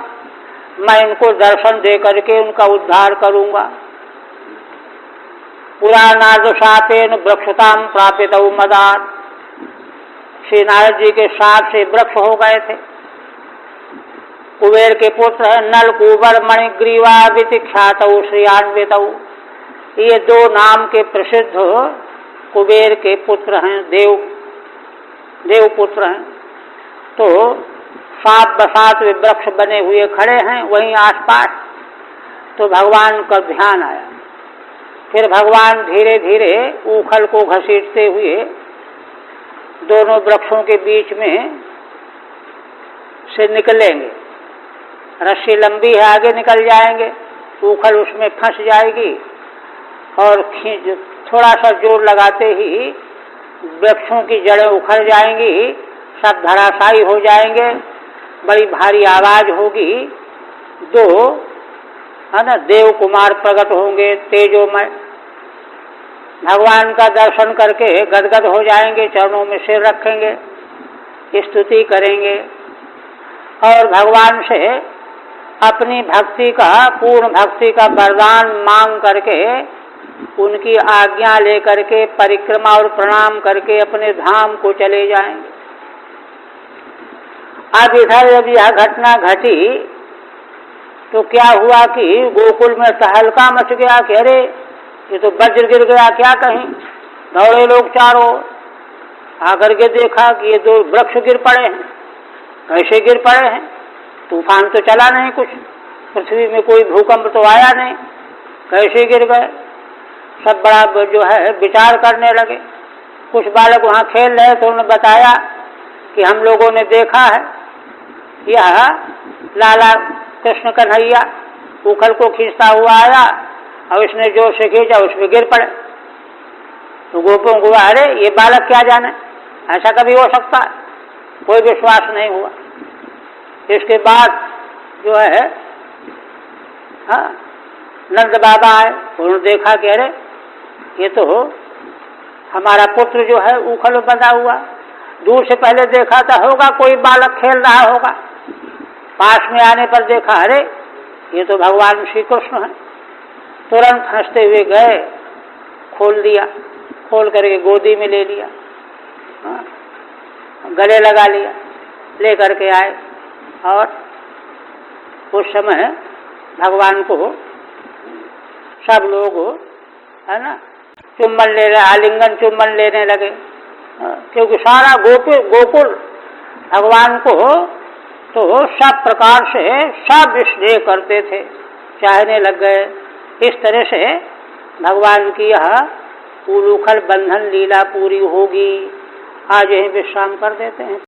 मैं इनको दर्शन दे करके उनका उद्धार करूंगा। पुराणार्ध शापेन वृक्षताम प्रापितौ मदात्। श्री नारद जी के शाप से वृक्ष हो गए थे। कुबेर के पुत्र है नल कुबर मणिग्रीवा विख्यातौ श्रियान्वितौ। ये 2 नाम के प्रसिद्ध कुबेर के पुत्र हैं, देव पुत्र हैं। तो सात बसात वे वृक्ष बने हुए खड़े हैं वहीं आसपास। तो भगवान का ध्यान आया। फिर भगवान धीरे धीरे ऊखल को घसीटते हुए दोनों वृक्षों के बीच में से निकलेंगे। रस्सी लंबी है, आगे निकल जाएंगे, ऊखल उसमें फंस जाएगी और थोड़ा सा जोर लगाते ही वृक्षों की जड़ें उखड़ जाएंगी, सब धराशायी हो जाएंगे, बड़ी भारी आवाज होगी। 2 है ना देव कुमार प्रकट होंगे तेजोमय, भगवान का दर्शन करके गदगद हो जाएंगे, चरणों में सिर रखेंगे, स्तुति करेंगे और भगवान से अपनी भक्ति का, पूर्ण भक्ति का वरदान मांग करके उनकी आज्ञा लेकर के परिक्रमा और प्रणाम करके अपने धाम को चले जाएंगे। अब इधर जब यह घटना घटी तो क्या हुआ कि गोकुल में तहलका मच गया कि अरे ये तो वज्र गिर गया, क्या कहीं। दौड़े लोग चारों, आकर के देखा कि ये 2 वृक्ष गिर पड़े हैं। कैसे गिर पड़े हैं? तूफान तो चला नहीं, कुछ पृथ्वी में कोई भूकंप तो आया नहीं, कैसे गिर गए। सब बड़ा जो है विचार करने लगे। कुछ बालक वहाँ खेल रहे तो उन्होंने बताया कि हम लोगों ने देखा है यह लाला कृष्ण कन्हैया ऊखल को खींचता हुआ आया और इसने जोर से खींचा, उसमें गिर पड़े। तो गोपों को अरे ये बालक क्या जाने, ऐसा कभी हो सकता है, कोई विश्वास नहीं हुआ। इसके बाद जो है नंद बाबा आए, उन्होंने देखा कि अरे ये तो हमारा पुत्र जो है ऊखल में बंधा हुआ। दूर से पहले देखा था होगा कोई बालक खेल रहा होगा, पास में आने पर देखा अरे ये तो भगवान श्री कृष्ण है। तुरंत हंसते हुए गए, खोल दिया, खोल करके गोदी में ले लिया, गले लगा लिया, ले करके आए और उस समय भगवान को सब लोग है ना चुम्बन ले रहे, आलिंगन चुम्बन लेने लगे, क्योंकि सारा गोकुल भगवान को तो सब प्रकार से सब स्नेह करते थे, चाहने लग गए। इस तरह से भगवान की यह उलूखल बंधन लीला पूरी होगी। आज यहीं विश्राम कर देते हैं।